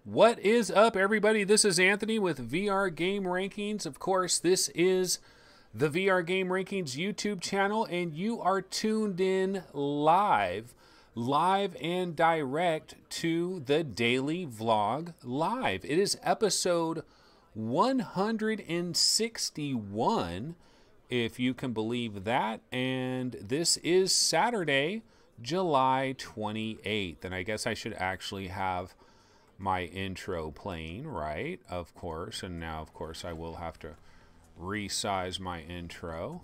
What is up, everybody? This is Anthony with VR Game Rankings. Of course, this is the VR Game Rankings YouTube channel, and you are tuned in live and direct to the daily vlog live. It is episode 161, if you can believe that, and this is Saturday, July 28th, and I guess I should actually have my intro playing, right? Of course. And now, of course, I will have to resize my intro.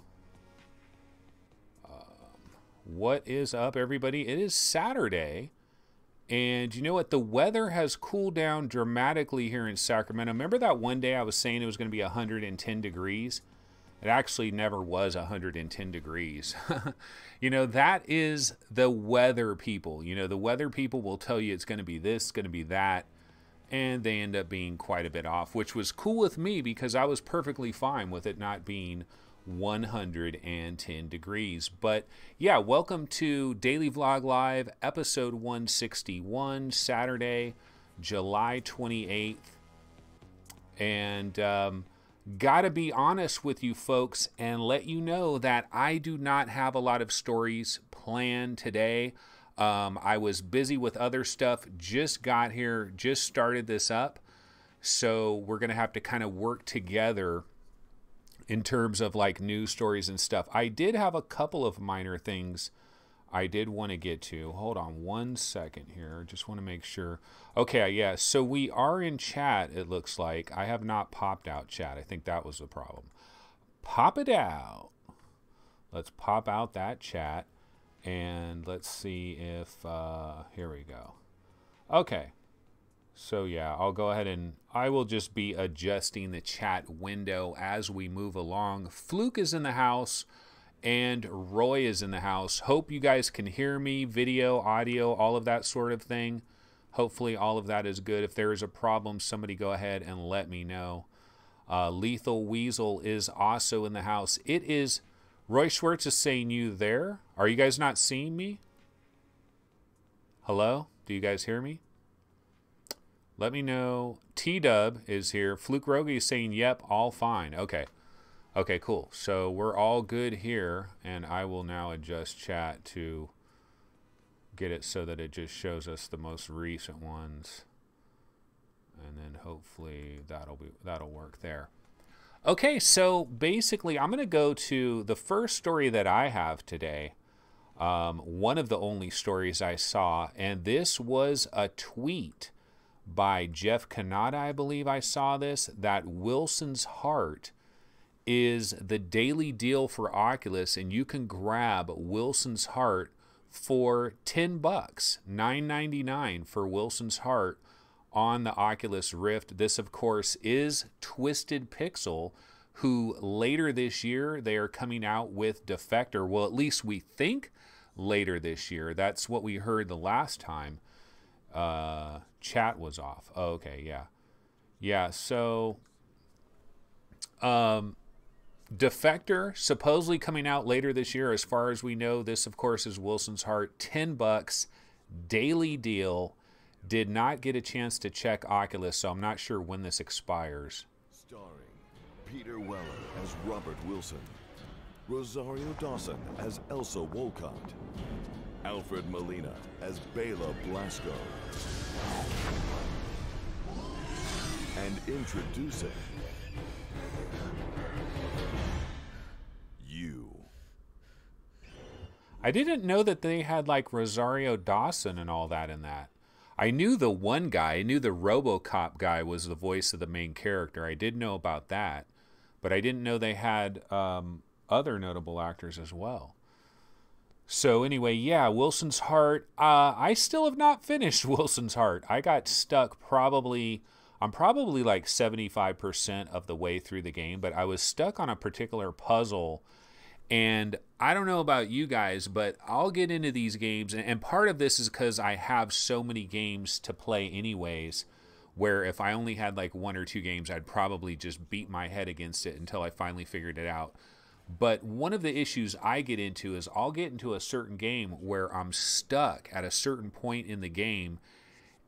What is up, everybody? It is Saturday, and you know what? The weather has cooled down dramatically here in Sacramento. Remember that one day I was saying it was going to be 110 degrees? It actually never was 110 degrees. You know, that is the weather people. You know, the weather people will tell you it's going to be this, going to be that, and they end up being quite a bit off, which was cool with me because I was perfectly fine with it not being 110 degrees. But yeah, welcome to Daily Vlog Live, episode 161, Saturday, July 28th. And gotta be honest with you folks and let you know that I do not have a lot of stories planned today. I was busy with other stuff, just got here, just started this up. So we're gonna have to kind of work together in terms of like news stories and stuff. I did have a couple of minor things I did want to get to. Hold on one second here. Just want to make sure. Okay, yeah, so we are in chat, it looks like. I have not popped out chat. I think that was the problem. Pop it out. Let's pop out that chat. And let's see if, here we go. Okay. So yeah, I'll go ahead and I will just be adjusting the chat window as we move along. Fluke is in the house. And Roy is in the house. Hope you guys can hear me, video, audio, all of that sort of thing. Hopefully all of that is good. If there is a problem, somebody go ahead and let me know. Lethal Weasel is also in the house. It is, Roy Schwartz is saying you there. Are you guys not seeing me? Hello? Do you guys hear me? Let me know. T-Dub is here. Fluke Rogie is saying, yep, all fine. Okay. Okay, cool. So we're all good here, and I will now adjust chat to get it so that it just shows us the most recent ones, and then hopefully that'll work there. Okay, so basically I'm going to go to the first story that I have today. One of the only stories I saw, and this was a tweet by Jeff Kanata, I believe I saw this, that Wilson's Heart is the daily deal for Oculus, and you can grab Wilson's Heart for $10, $9.99 for Wilson's Heart on the Oculus Rift. This, of course, is Twisted Pixel, who later this year they are coming out with Defector. Well, at least we think later this year. That's what we heard the last time chat was off. Oh, okay, yeah. Yeah, so Defector supposedly coming out later this year. As far as we know, this of course is Wilson's Heart, $10 daily deal. Did not get a chance to check Oculus, so I'm not sure when this expires. Starring Peter Weller as Robert Wilson, Rosario Dawson as Elsa Wolcott, Alfred Molina as Bela Blasco, and introducing you. I didn't know that they had like Rosario Dawson and all that in that. I knew the one guy, I knew the RoboCop guy was the voice of the main character. I did know about that, but I didn't know they had other notable actors as well. So anyway, yeah, Wilson's Heart. I still have not finished Wilson's Heart. I got stuck I'm probably like 75% of the way through the game, but I was stuck on a particular puzzle. And I don't know about you guys, but I'll get into these games. And part of this is because I have so many games to play anyways, where if I only had like one or two games, I'd probably just beat my head against it until I finally figured it out. But one of the issues I get into is I'll get into a certain game where I'm stuck at a certain point in the game,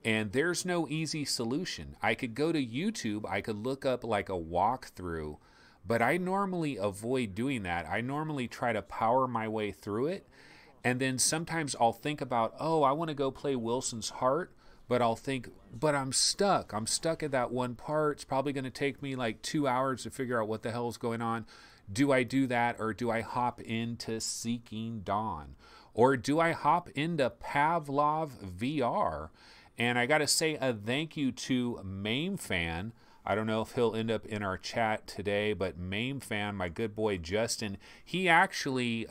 And there's no easy solution. I could go to YouTube, I could look up like a walkthrough, but I normally avoid doing that. I normally try to power my way through it. And then sometimes I'll think about, oh, I want to go play Wilson's Heart, but I'll think, but I'm stuck. I'm stuck at that one part. It's probably going to take me like 2 hours to figure out what the hell is going on. Do I do that, or do I hop into Seeking Dawn? Or do I hop into Pavlov VR? And I got to say a thank you to Mame Fan. I don't know if he'll end up in our chat today, but Mame Fan, my good boy Justin, he actually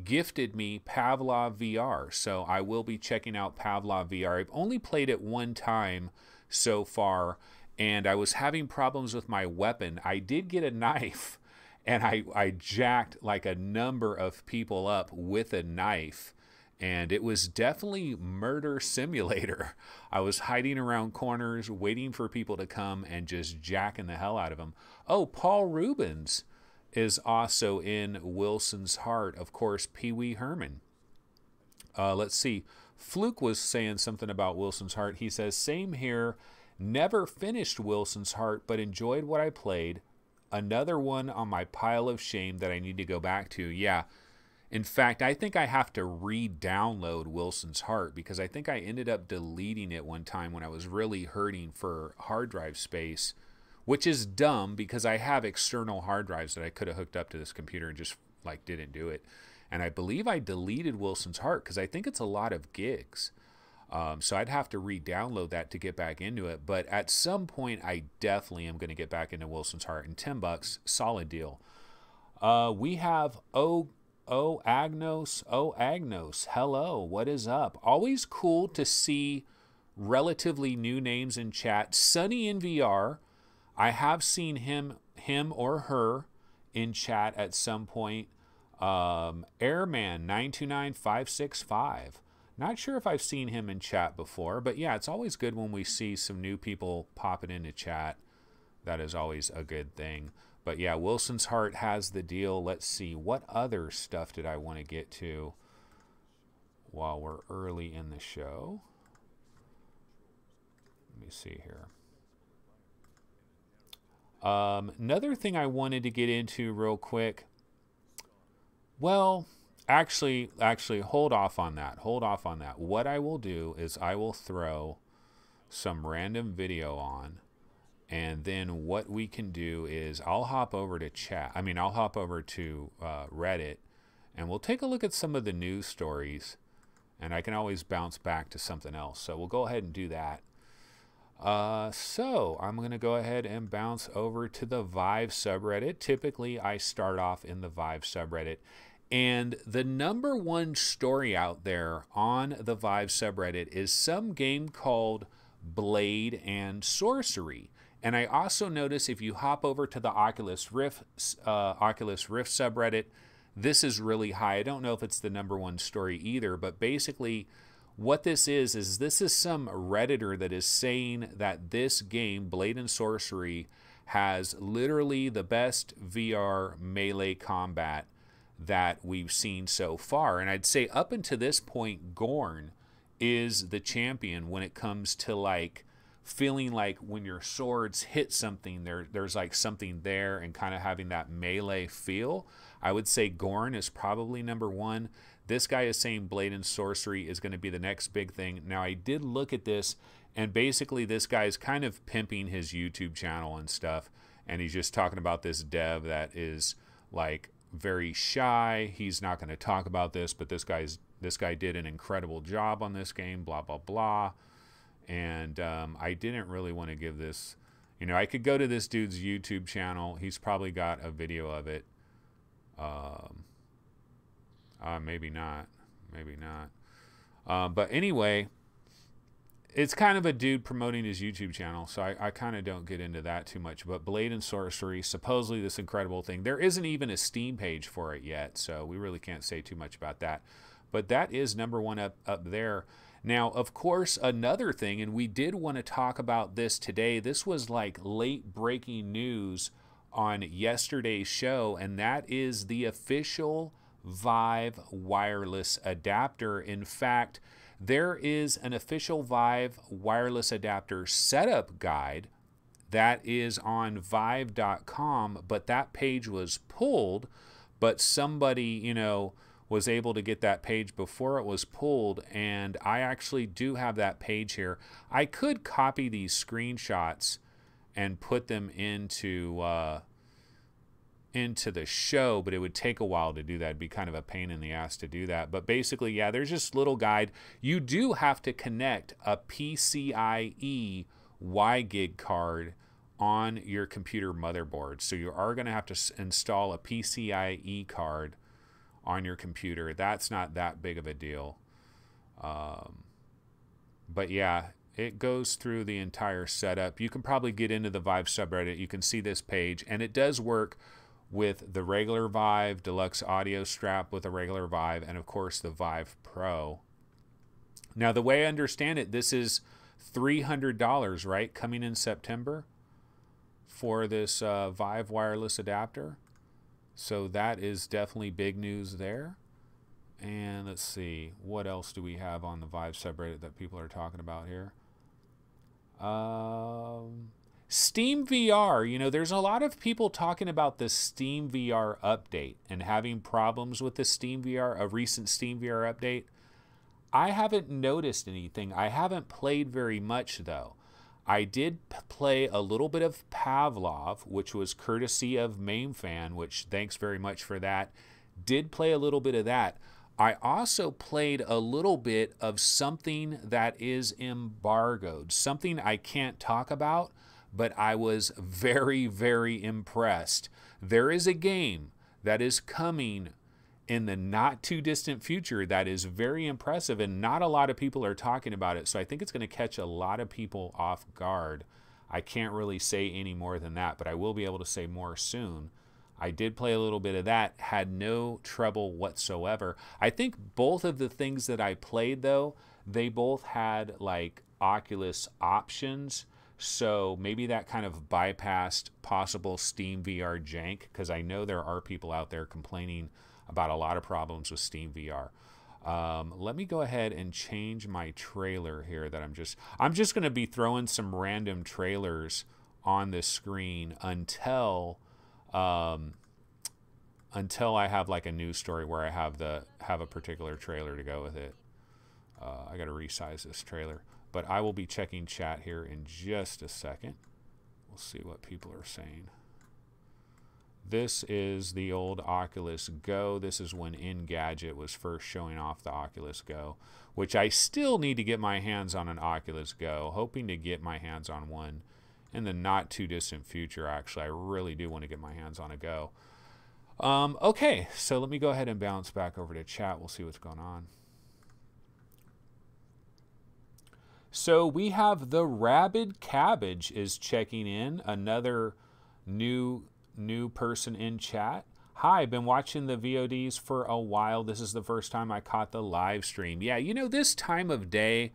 gifted me Pavlov VR. So I will be checking out Pavlov VR. I've only played it one time so far, and I was having problems with my weapon. I did get a knife, and I jacked like a number of people up with a knife. And it was definitely murder simulator. I was hiding around corners, waiting for people to come and just jacking the hell out of them. Oh, Paul Rubens is also in Wilson's Heart. Of course, Pee Wee Herman. Let's see. Fluke was saying something about Wilson's Heart. He says, same here. Never finished Wilson's Heart, but enjoyed what I played. Another one on my pile of shame that I need to go back to. Yeah. In fact, I think I have to re-download Wilson's Heart, because I think I ended up deleting it one time when I was really hurting for hard drive space, which is dumb because I have external hard drives that I could have hooked up to this computer and just like didn't do it. And I believe I deleted Wilson's Heart because I think it's a lot of gigs. So I'd have to re-download that to get back into it. But at some point, I definitely am going to get back into Wilson's Heart. And $10, solid deal. We have Agnos, hello, what is up? Always cool to see relatively new names in chat. Sunny in VR, I have seen him or her in chat at some point. Airman 929565. Not sure if I've seen him in chat before, but yeah, it's always good when we see some new people popping into chat. That is always a good thing. But yeah, Wilson's Heart has the deal. Let's see, what other stuff did I want to get to while we're early in the show? Let me see here. Another thing I wanted to get into real quick. Well, actually, hold off on that. Hold off on that. What I will do is I will throw some random video on. And then what we can do is I'll hop over to chat. I'll hop over to Reddit, and we'll take a look at some of the news stories. And I can always bounce back to something else. So we'll go ahead and do that. So I'm going to go ahead and bounce over to the Vive subreddit. Typically, I start off in the Vive subreddit. And the number one story out there on the Vive subreddit is some game called Blade and Sorcery. And I also notice if you hop over to the Oculus Rift subreddit, this is really high. I don't know if it's the number one story either, but basically what this is this is some Redditor that is saying that this game, Blade and Sorcery, has literally the best VR melee combat that we've seen so far. And I'd say up until this point, Gorn is the champion when it comes to like feeling like when your swords hit something, there's like something there and kind of having that melee feel. I would say Gorn is probably number one. This guy is saying Blade and Sorcery is going to be the next big thing. Now, I did look at this, and basically this guy is kind of pimping his YouTube channel and stuff, and he's just talking about this dev that is like very shy. He's not going to talk about this, but this guy did an incredible job on this game, blah, blah, blah. And I didn't really want to give this, I could go to this dude's YouTube channel. He's probably got a video of it. Maybe not. But anyway, it's kind of a dude promoting his YouTube channel, so I kind of don't get into that too much. But Blade and Sorcery, supposedly this incredible thing. There isn't even a Steam page for it yet, so we really can't say too much about that. But that is number one up there. Now, of course, another thing, and we did want to talk about this today. This was like late breaking news on yesterday's show, and that is the official Vive wireless adapter. In fact, there is an official Vive wireless adapter setup guide that is on vive.com, but that page was pulled, but somebody, you know, was able to get that page before it was pulled, and I actually do have that page here. I could copy these screenshots and put them into the show, but it would take a while to do that. It'd be kind of a pain in the ass to do that. But basically, yeah, there's just a little guide. You do have to connect a PCIe WiGig card on your computer motherboard. So you are going to have to install a PCIe card on your computer. That's not that big of a deal. But yeah, it goes through the entire setup. You can probably get into the Vive subreddit. You can see this page, and it does work with the regular Vive, deluxe audio strap with a regular Vive, and of course the Vive Pro. Now, the way I understand it, this is $300, right? Coming in September for this Vive wireless adapter. So that is definitely big news there. And let's see, what else do we have on the Vive subreddit that people are talking about here? Steam VR. You know, there's a lot of people talking about the Steam VR update and having problems with the Steam VR, a recent Steam VR update. I haven't noticed anything. I haven't played very much, though. I did play a little bit of Pavlov, which was courtesy of MameFan, which thanks very much for that. Did play a little bit of that. I also played a little bit of something that is embargoed, something I can't talk about, but I was very, very impressed. There is a game that is coming in the not too distant future that is very impressive, and not a lot of people are talking about it. So I think it's going to catch a lot of people off guard. I can't really say any more than that, but I will be able to say more soon. I did play a little bit of that, had no trouble whatsoever. I think both of the things that I played, though, they both had like Oculus options. So maybe that kind of bypassed possible Steam VR jank, because I know there are people out there complaining about a lot of problems with Steam VR. Let me go ahead and change my trailer here that I'm just going to be throwing some random trailers on the screen until I have like a news story where I have a particular trailer to go with it. I got to resize this trailer, but I will be checking chat here in just a second. We'll see what people are saying. This is the old Oculus Go. This is when Engadget was first showing off the Oculus Go, which I still need to get my hands on an Oculus Go. Hoping to get my hands on one in the not too distant future, actually. I really do want to get my hands on a Go. Okay, so let me go ahead and bounce back over to chat. We'll see what's going on. So we have the Rabid Cabbage is checking in, another new person in chat. Hi, been watching the VODs for a while. This is the first time I caught the live stream. Yeah, you know, this time of day,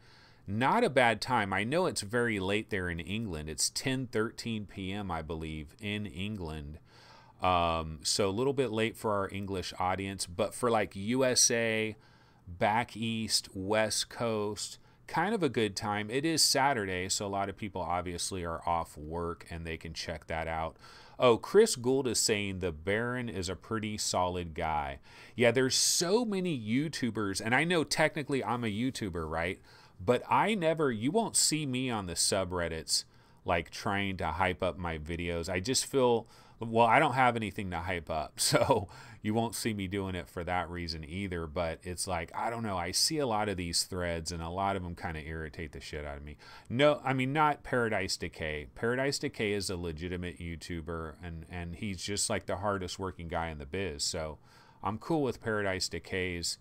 not a bad time. I know it's very late there in England. It's 10:13 p.m., I believe, in England. So a little bit late for our English audience, but for like USA, back east, West Coast, kind of a good time. It is Saturday, so a lot of people obviously are off work and they can check that out. Oh, Chris Gould is saying the Baron is a pretty solid guy. Yeah, there's so many YouTubers, and I know technically I'm a YouTuber, right? But you won't see me on the subreddits like trying to hype up my videos. I just feel, well, I don't have anything to hype up, so you won't see me doing it for that reason either. But it's like, I don't know, I see a lot of these threads and a lot of them kind of irritate the shit out of me. No, I mean, not Paradise Decay. Paradise Decay is a legitimate YouTuber, and he's just like the hardest working guy in the biz. So I'm cool with Paradise Decay's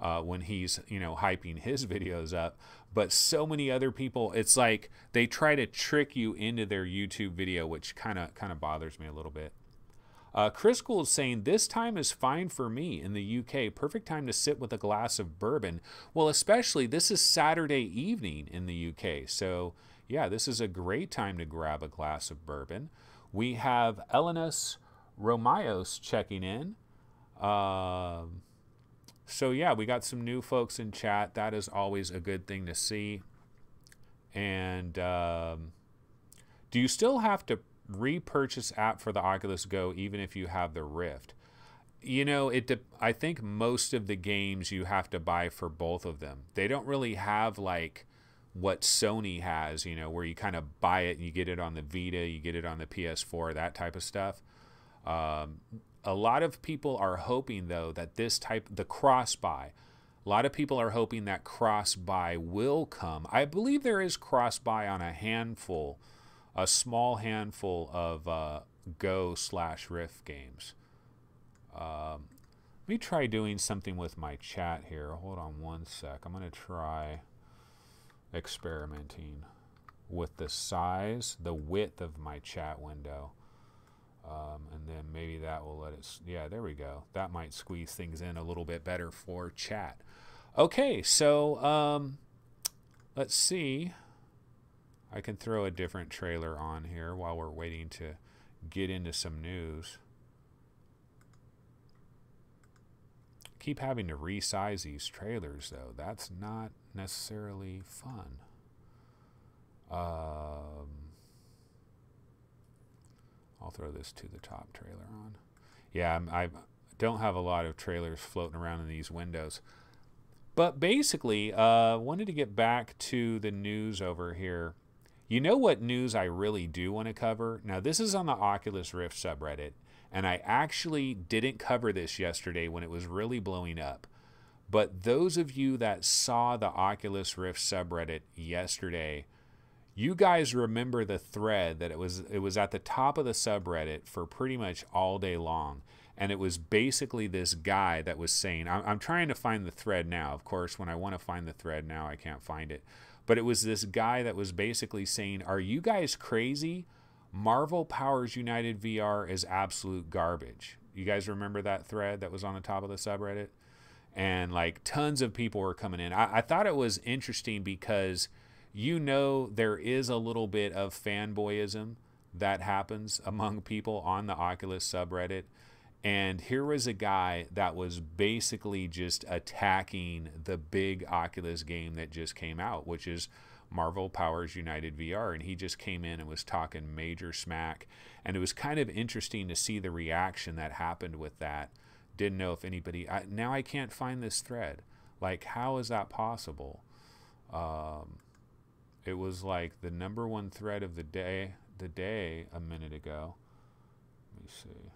when he's, you know, hyping his videos up. But so many other people, it's like they try to trick you into their YouTube video, which kind of bothers me a little bit. Chris Gould is saying, this time is fine for me in the UK. Perfect time to sit with a glass of bourbon. Well, especially this is Saturday evening in the UK. So yeah, this is a great time to grab a glass of bourbon. We have Elenis Romayos checking in. So yeah, we got some new folks in chat. That is always a good thing to see. And do you still have to repurchase app for the Oculus Go even if you have the Rift? You know, I think most of the games you have to buy for both of them. They don't really have like what Sony has, you know, where you kind of buy it and you get it on the Vita, you get it on the PS4, that type of stuff. A lot of people are hoping, though, that the cross-buy, a lot of people are hoping that cross-buy will come. I believe there is cross-buy on a small handful of Go/Rift games. Let me try doing something with my chat here. Hold on one sec. I'm going to try experimenting with the size, the width of my chat window. And then maybe that will let it, yeah, there we go. That might squeeze things in a little bit better for chat. Okay, so let's see. I can throw a different trailer on here while we're waiting to get into some news. Keep having to resize these trailers, though. That's not necessarily fun. I'll throw this to the top trailer on. Yeah, I don't have a lot of trailers floating around in these windows. But basically, wanted to get back to the news over here. You know what news I really do want to cover? Now, this is on the Oculus Rift subreddit, and I actually didn't cover this yesterday when it was really blowing up. But those of you that saw the Oculus Rift subreddit yesterday, you guys remember the thread that it was at the top of the subreddit for pretty much all day long. And it was basically this guy that was saying, I'm trying to find the thread now. Of course, when I want to find the thread now, I can't find it. But it was this guy that was basically saying, are you guys crazy? Marvel Powers United VR is absolute garbage. You guys remember that thread that was on the top of the subreddit? And like tons of people were coming in. I thought it was interesting because you know there is a little bit of fanboyism that happens among people on the Oculus subreddit. And here was a guy that was basically just attacking the big Oculus game that just came out, which is Marvel Powers United VR. And he just came in and was talking major smack. And it was kind of interesting to see the reaction that happened with that. Didn't know if anybody... now I can't find this thread. Like, how is that possible? It was like the #1 thread of the day a minute ago. Let me see.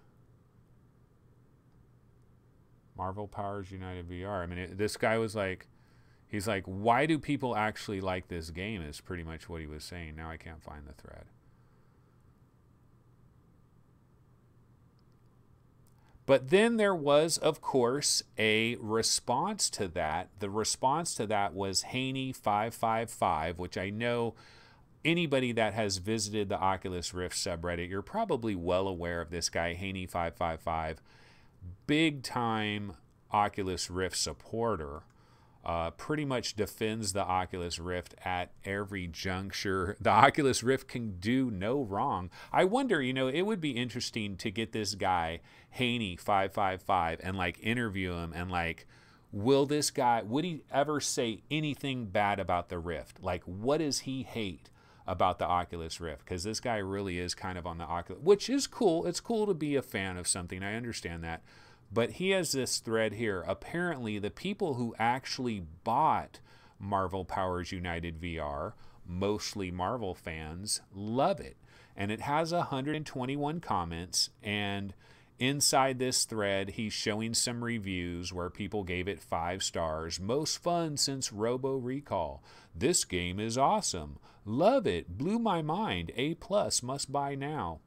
Marvel Powers United VR. I mean, this guy was like, he's like, why do people actually like this game is pretty much what he was saying. Now I can't find the thread. But then there was, of course, a response to that. The response to that was Haney555, which I know anybody that has visited the Oculus Rift subreddit, you're probably well aware of this guy, Haney555. Big time Oculus Rift supporter. Pretty much defends the Oculus Rift at every juncture. The Oculus Rift can do no wrong. I wonder, you know, it would be interesting to get this guy, Haney555, and like interview him and like, would he ever say anything bad about the Rift? Like, what does he hate about the Oculus Rift? Because this guy really is kind of on the Oculus, which is cool. It's cool to be a fan of something. I understand that. But he has this thread here. Apparently, the people who actually bought Marvel Powers United VR, mostly Marvel fans, love it. And it has 121 comments. And inside this thread, he's showing some reviews where people gave it 5 stars. Most fun since Robo Recall. This game is awesome. Love it. Blew my mind. A+, must buy now.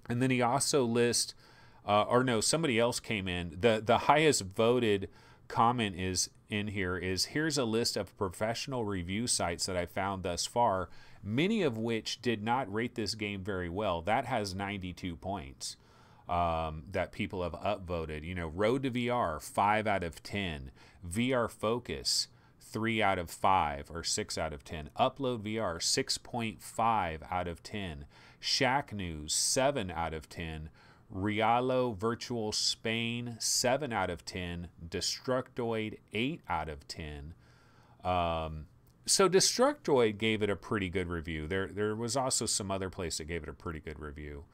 And then he also lists... or no, somebody else came in. The highest voted comment is in here is, here's a list of professional review sites that I found thus far, many of which did not rate this game very well. That has 92 points that people have upvoted. You know, Road to VR, 5 out of 10. VR Focus, 3 out of 5 or 6 out of 10. Upload VR, 6.5 out of 10. Shack News, 7 out of 10. Rialo Virtual Spain, 7 out of 10. Destructoid, 8 out of 10. So Destructoid gave it a pretty good review. There was also some other place that gave it a pretty good review.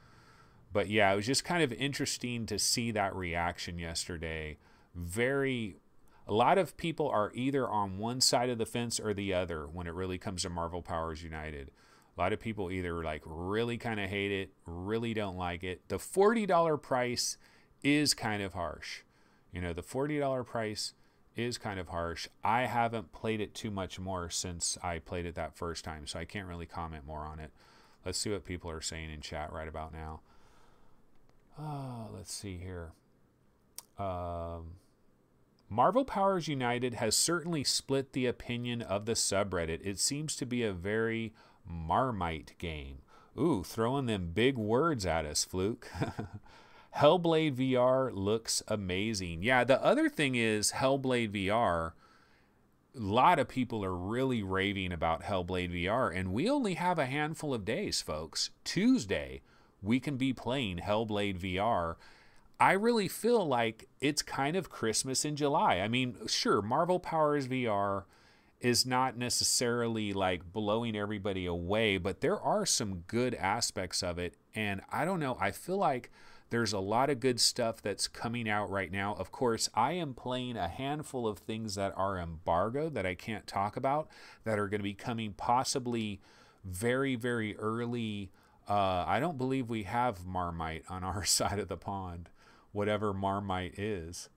But yeah, it was just kind of interesting to see that reaction yesterday. A lot of people are either on one side of the fence or the other when it really comes to Marvel Powers United. A lot of people either like really kind of hate it, really don't like it. The $40 price is kind of harsh. You know, the $40 price is kind of harsh. I haven't played it too much more since I played it that first time, so I can't really comment more on it. Let's see what people are saying in chat right about now. Let's see here. Marvel Powers United has certainly split the opinion of the subreddit. It seems to be a very Marmite game. Ooh, throwing them big words at us, Fluke. Hellblade VR looks amazing. Yeah, the other thing is Hellblade VR. A lot of people are really raving about Hellblade VR, and we only have a handful of days, folks. Tuesday, we can be playing Hellblade VR. I really feel like it's kind of Christmas in July. I mean, sure, Marvel Powers VR is not necessarily like blowing everybody away, but there are some good aspects of it. And I don't know, I feel like there's a lot of good stuff that's coming out right now. Of course, I am playing a handful of things that are embargoed that I can't talk about, that are going to be coming possibly very, very early. I don't believe we have Marmite on our side of the pond, whatever Marmite is.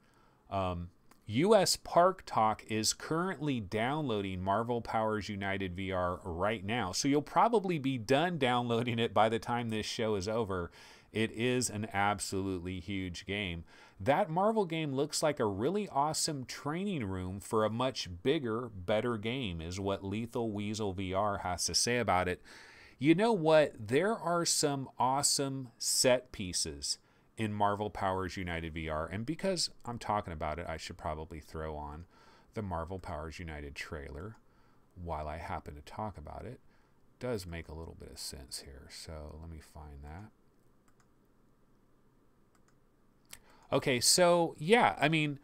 US Park Talk is currently downloading Marvel Powers United VR right now. So you'll probably be done downloading it by the time this show is over. It is an absolutely huge game. That Marvel game looks like a really awesome training room for a much bigger, better game, is what Lethal Weasel VR has to say about it. You know what? There are some awesome set pieces in Marvel Powers United VR, and because I'm talking about it, I should probably throw on the Marvel Powers United trailer while I happen to talk about it. Does make a little bit of sense here, so let me find that. Okay, so yeah, I mean,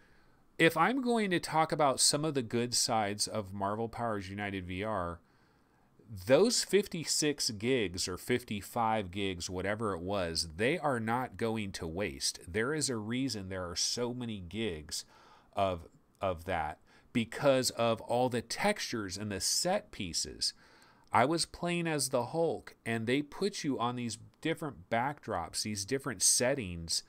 if I'm going to talk about some of the good sides of Marvel Powers United VR, those 56 gigs or 55 gigs, whatever it was, they are not going to waste. There is a reason there are so many gigs of that, because of all the textures and the set pieces. I was playing as the Hulk, and they put you on these different backdrops, these different settings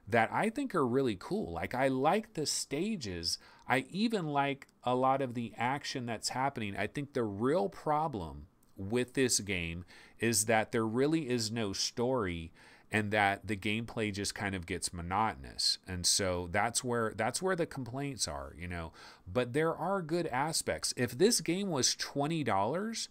that I think are really cool. Like, I like the stages. I even like a lot of the action that's happening. I think the real problem with this game is that there really is no story, and that the gameplay just kind of gets monotonous. And so that's where the complaints are, you know. But there are good aspects. If this game was $20,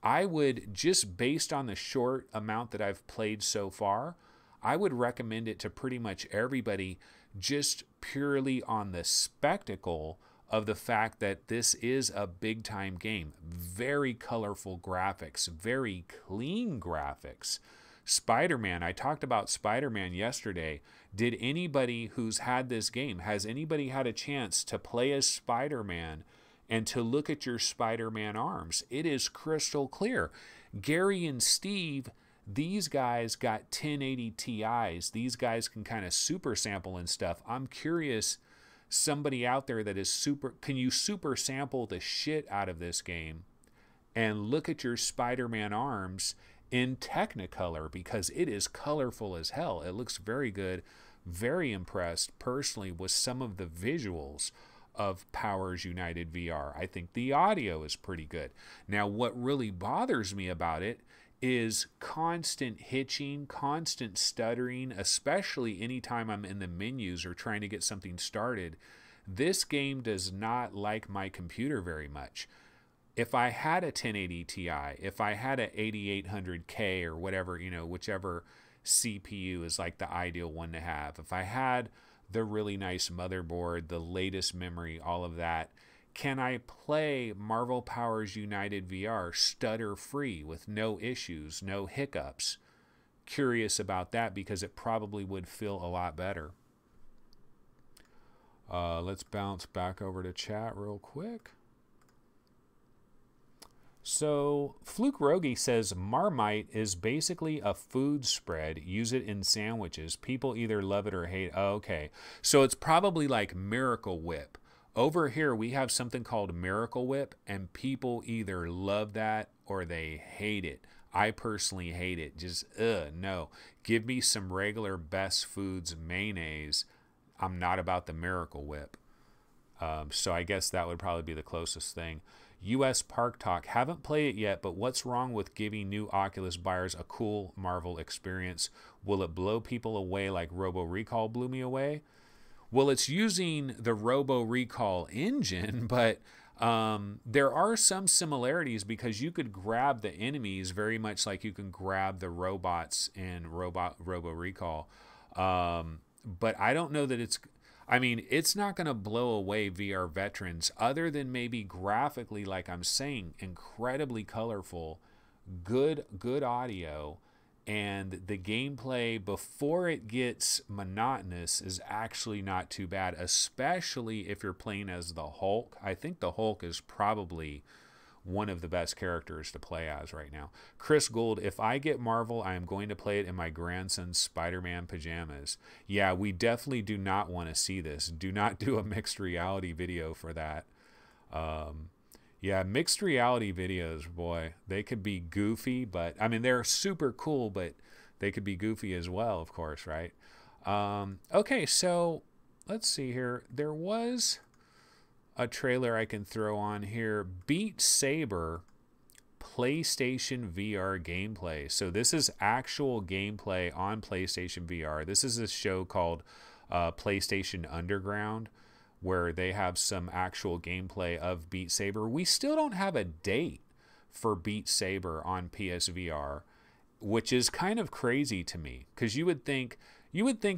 I would, just based on the short amount that I've played so far, I would recommend it to pretty much everybody, just purely on the spectacle of the fact that this is a big time game. Very colorful graphics, very clean graphics. Spider-Man, I talked about Spider-Man yesterday. Did anybody who's had this game, has anybody had a chance to play as Spider-Man and to look at your Spider-Man arms? It is crystal clear. Gary and Steve, these guys got 1080 Ti's. These guys can kind of super sample and stuff. I'm curious, somebody out there that is super, can you super sample the shit out of this game and look at your Spider-Man arms in Technicolor, because it is colorful as hell. It looks very good. Very impressed personally with some of the visuals of Powers United VR. I think the audio is pretty good. Now, what really bothers me about it is constant hitching, constant stuttering, especially anytime I'm in the menus or trying to get something started. This game does not like my computer very much. If I had a 1080 Ti, if I had a 8800K or whatever, you know, whichever CPU is like the ideal one to have, if I had the really nice motherboard, the latest memory, all of that, can I play Marvel Powers United VR stutter free with no issues, no hiccups? curious about that because it probably would feel a lot better. Let's bounce back over to chat real quick. So Fluke Rogi says Marmite is basically a food spread. Use it in sandwiches. People either love it or hate it. Oh, okay. So it's probably like Miracle Whip. Over here we have something called Miracle Whip, and people either love that or they hate it. I personally hate it. Just, no. Give me some regular Best Foods mayonnaise. I'm not about the Miracle Whip. So I guess that would probably be the closest thing. US Park Talk, haven't played it yet, but what's wrong with giving new Oculus buyers a cool Marvel experience? Will it blow people away like Robo Recall blew me away? Well, it's using the Robo Recall engine, but there are some similarities because you could grab the enemies very much like you can grab the robots in Robo Recall. But I don't know that it's... I mean, it's not going to blow away VR veterans other than maybe graphically, like I'm saying, incredibly colorful, good audio, and the gameplay before it gets monotonous is actually not too bad, especially if you're playing as the Hulk. I think the Hulk is probably one of the best characters to play as right now. Chris Gould, if I get Marvel, I am going to play it in my grandson's Spider-Man pajamas. Yeah, we definitely do not want to see this. Do not do a mixed reality video for that. Yeah, mixed reality videos, boy, they could be goofy, but I mean, they're super cool, but they could be goofy as well, of course, right? Okay, so let's see here. There was a trailer I can throw on here. Beat Saber PlayStation VR gameplay. So this is actual gameplay on PlayStation VR. This is a show called PlayStation Underground, where they have some actual gameplay of Beat Saber. We still don't have a date for Beat Saber on PSVR, which is kind of crazy to me, because you would think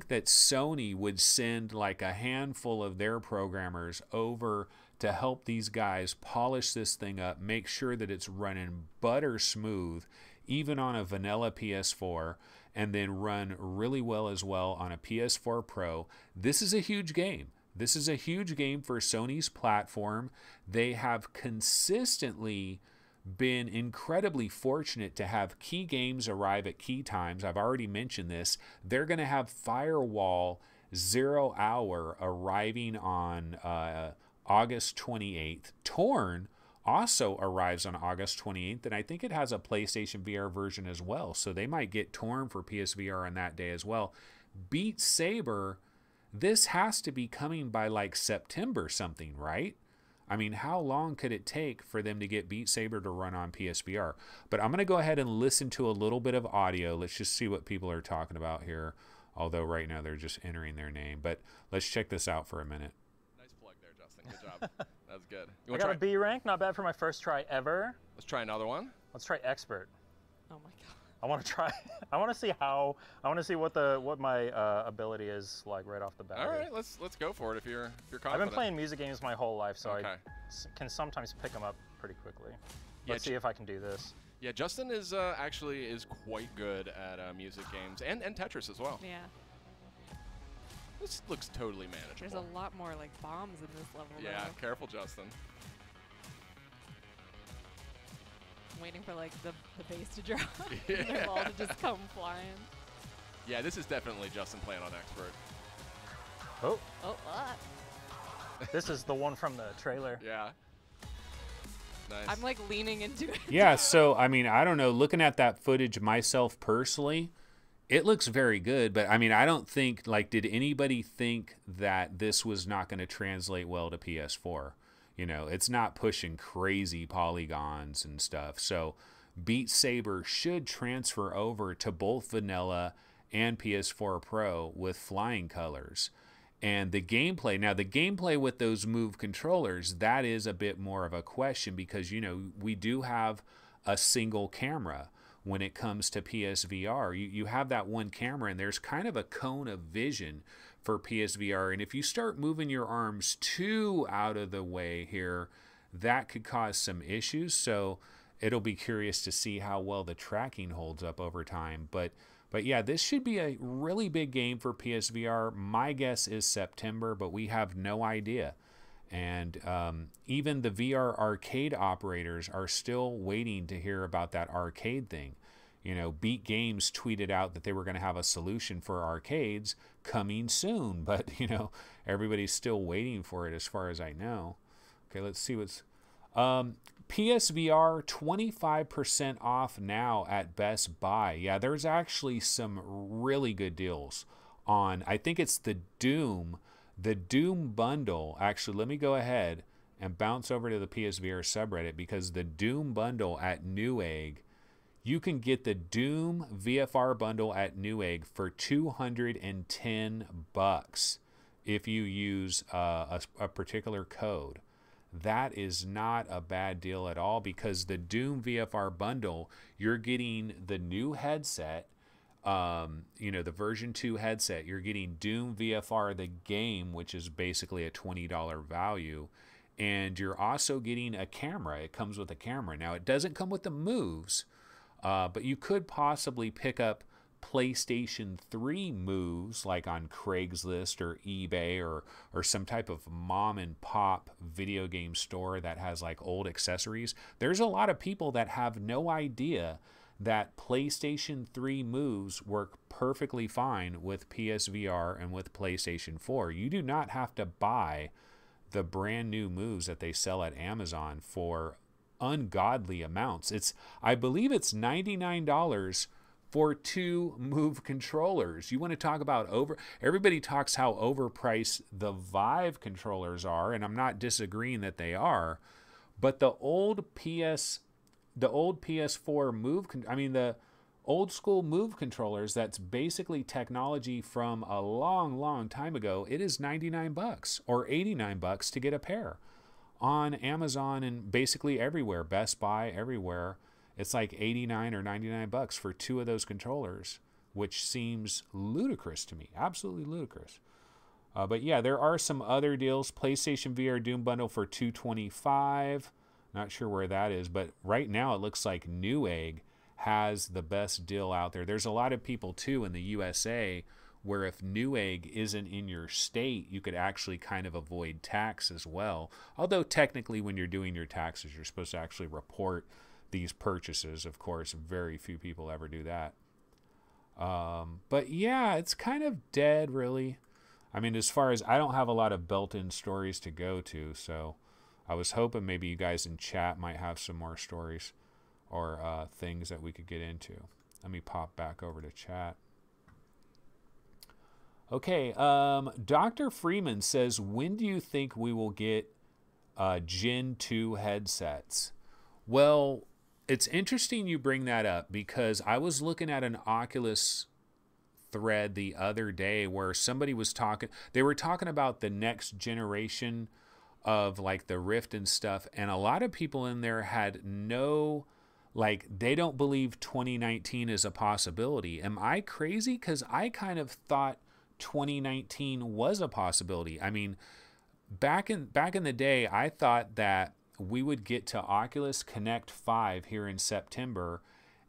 that Sony would send like a handful of their programmers over to help these guys polish this thing up, make sure that it's running butter smooth, even on a vanilla PS4, and then run really well as well on a PS4 Pro. This is a huge game. This is a huge game for Sony's platform. They have consistently been incredibly fortunate to have key games arrive at key times. I've already mentioned this. They're going to have Firewall 0 Hour arriving on August 28th. Torn also arrives on August 28th, and I think it has a PlayStation VR version as well. So they might get Torn for PSVR on that day as well. Beat Saber, this has to be coming by like September something, right? I mean, how long could it take for them to get Beat Saber to run on PSVR? But I'm going to go ahead and listen to a little bit of audio. Let's just see what people are talking about here. Although right now they're just entering their name. But let's check this out for a minute. Nice plug there, Justin. Good job. That was good. I got a B rank. Not bad for my first try ever. Let's try another one. Let's try Expert. Oh my god. I want to try. I want to see what my ability is like right off the bat. All right, let's go for it if you're confident. I've been playing music games my whole life, so okay. I can sometimes pick them up pretty quickly. Yeah, Let's see if I can do this. Yeah, Justin is actually quite good at music games and Tetris as well. Yeah. This looks totally manageable. There's a lot more like bombs in this level. Yeah, though. careful, Justin. I'm waiting for like the base to drop. Yeah. And their ball to just come flying. Yeah, this is definitely Justin playing on Expert. Oh. Oh, This is the one from the trailer. Yeah. Nice. I'm like leaning into it. Yeah, so I mean, I don't know, looking at that footage myself personally, it looks very good, but I mean, I don't think, like, did anybody think that this was not going to translate well to PS4? You know, it's not pushing crazy polygons and stuff. So Beat Saber should transfer over to both vanilla and PS4 Pro with flying colors. And the gameplay, now the gameplay with those Move controllers, that is a bit more of a question because, you know, we do have a single camera when it comes to PSVR. You have that one camera and there's kind of a cone of vision for PSVR. And if you start moving your arms too out of the way here, that could cause some issues. So it'll be curious to see how well the tracking holds up over time. But But yeah, this should be a really big game for PSVR. My guess is September, but we have no idea. And even the VR arcade operators are still waiting to hear about that arcade thing. You know, Beat Games tweeted out that they were going to have a solution for arcades coming soon, but you know, everybody's still waiting for it as far as I know. Okay, let's see what's PSVR 25% off now at Best Buy. Yeah, there's actually some really good deals on, I think it's the Doom bundle. Actually, let me go ahead and bounce over to the PSVR subreddit, because the Doom bundle at Newegg, you can get the Doom VFR bundle at Newegg for $210 if you use a particular code. That is not a bad deal at all, because the Doom VFR bundle, you're getting the new headset, you know, the version 2 headset. You're getting Doom VFR, the game, which is basically a $20 value. And you're also getting a camera. It comes with a camera. Now, it doesn't come with the moves, but you could possibly pick up PlayStation 3 moves, like on Craigslist or eBay, or some type of mom and pop video game store that has like old accessories. There's a lot of people that have no idea that PlayStation 3 moves work perfectly fine with PSVR and with PlayStation 4. You do not have to buy the brand new moves that they sell at Amazon for ungodly amounts. I believe it's $99 for 2 Move controllers. You want to talk about everybody talks how overpriced the Vive controllers are, and I'm not disagreeing that they are, but the old PS4 Move, the old school Move controllers, that's basically technology from a long time ago, it is $99 or $89 to get a pair on Amazon and basically everywhere, Best Buy, everywhere. It's like $89 or $99 for 2 of those controllers, which seems ludicrous to me. Absolutely ludicrous. But yeah, there are some other deals. PlayStation VR Doom bundle for $225. Not sure where that is, but right now it looks like Newegg has the best deal out there. There's a lot of people too in the USA where if Newegg isn't in your state, you could actually kind of avoid tax as well. Although technically when you're doing your taxes, you're supposed to actually report these purchases. Of course, very few people ever do that. But yeah, it's kind of dead, really. I mean, as far as, I don't have a lot of built-in stories to go to, so I was hoping maybe you guys in chat might have some more stories or things that we could get into. Let me pop back over to chat. Okay, Dr. Freeman says, when do you think we will get Gen 2 headsets? Well, it's interesting you bring that up, because I was looking at an Oculus thread the other day where somebody was they were talking about the next generation of like the Rift and stuff, and a lot of people in there had they don't believe 2019 is a possibility. Am I crazy? Because I kind of thought 2019 was a possibility. I mean, back in the day, I thought that we would get to Oculus Connect 5 here in September,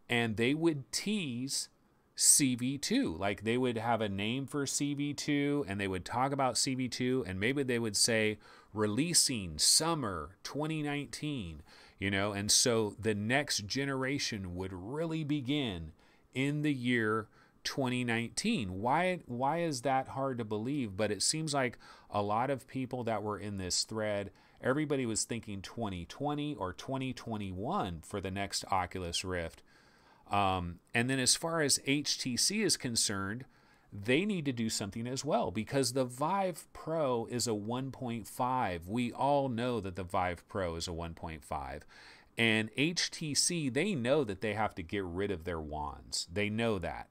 and they would tease CV2. Like, they would have a name for CV2, and they would talk about CV2, and maybe they would say releasing summer 2019, you know, and so the next generation would really begin in the year 2019. Why is that hard to believe? But it seems like a lot of people that were in this thread, everybody was thinking 2020 or 2021 for the next Oculus Rift. And then as far as HTC is concerned, they need to do something as well, because the Vive Pro is a 1.5. We all know that the Vive Pro is a 1.5. And HTC, they know that they have to get rid of their wands. They know that.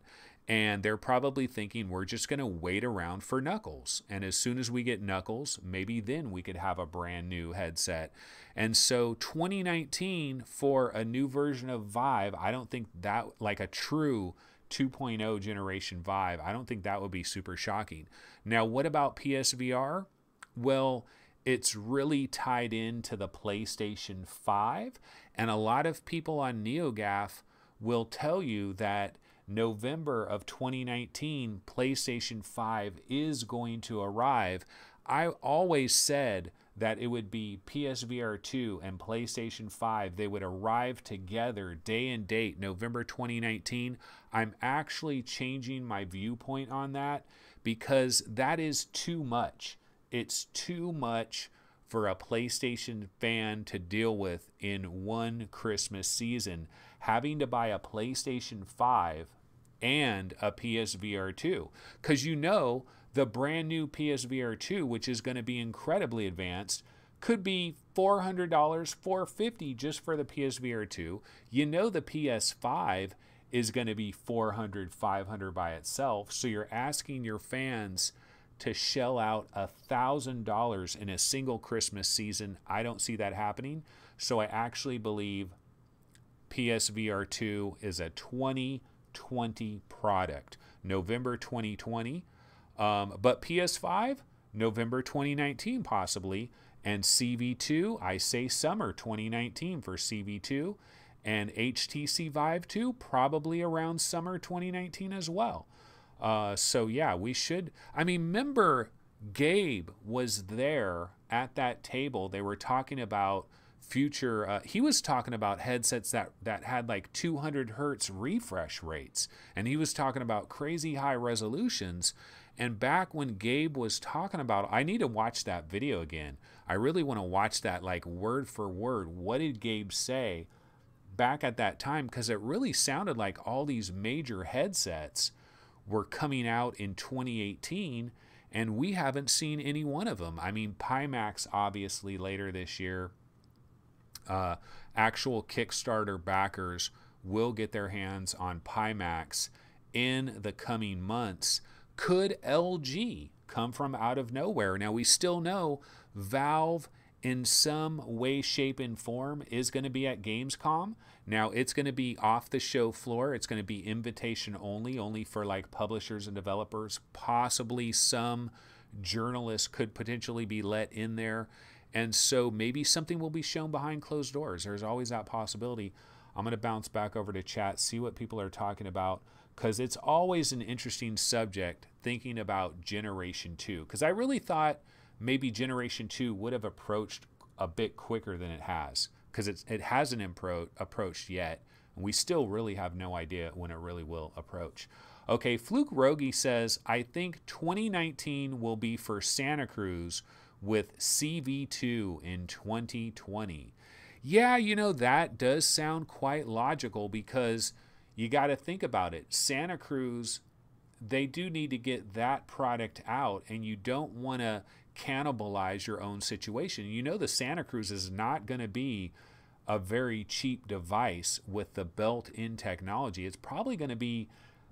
And they're probably thinking, we're just going to wait around for Knuckles. And as soon as we get Knuckles, maybe then we could have a brand new headset. And so 2019 for a new version of Vive, I don't think that, like a true 2.0 generation Vive, I don't think that would be super shocking. Now, what about PSVR? Well, it's really tied into the PlayStation 5. And a lot of people on NeoGAF will tell you that November of 2019, PlayStation 5 is going to arrive. I always said that it would be PSVR 2 and PlayStation 5. They would arrive together, day and date, November 2019. I'm actually changing my viewpoint on that because that is too much. It's too much for a PlayStation fan to deal with in one Christmas season, having to buy a PlayStation 5 and a PSVR 2. Because you know, the brand new PSVR 2, which is going to be incredibly advanced, could be $400, $450 just for the PSVR 2. You know the PS5 is going to be $400, $500 by itself. So you're asking your fans to shell out $1,000 in a single Christmas season. I don't see that happening. So I actually believe PSVR 2 is a 2020 product, November 2020. But PS5, November 2019 possibly, and CV2, I say summer 2019 for CV2, and HTC Vive 2 probably around summer 2019 as well. So yeah, we should, I mean, remember Gabe was there at that table. They were talking about future, he was talking about headsets that had like 200 hertz refresh rates, and he was talking about crazy high resolutions. And back when Gabe was talking about, I need to watch that video again. I really want to watch that like word for word. What did Gabe say back at that time? Because it really sounded like all these major headsets were coming out in 2018, and we haven't seen any one of them. I mean, Pimax obviously later this year. Actual Kickstarter backers will get their hands on Pimax in the coming months. Could LG come from out of nowhere? Now, we still know Valve in some way, shape, and form is going to be at Gamescom. Now, it's going to be off the show floor. It's going to be invitation only for like publishers and developers. Possibly some journalists could potentially be let in there. And so maybe something will be shown behind closed doors. There's always that possibility. I'm going to bounce back over to chat, see what people are talking about, because it's always an interesting subject thinking about Generation 2. Because I really thought maybe Generation 2 would have approached a bit quicker than it has, because it hasn't approached yet. And we still really have no idea when it really will approach. Okay, Fluke Rogi says, I think 2019 will be for Santa Cruz with CV2 in 2020. Yeah, you know, that does sound quite logical, because you got to think about it. Santa Cruz, they do need to get that product out, and you don't want to cannibalize your own situation. You know, the Santa Cruz is not going to be a very cheap device with the built-in technology. It's probably going to be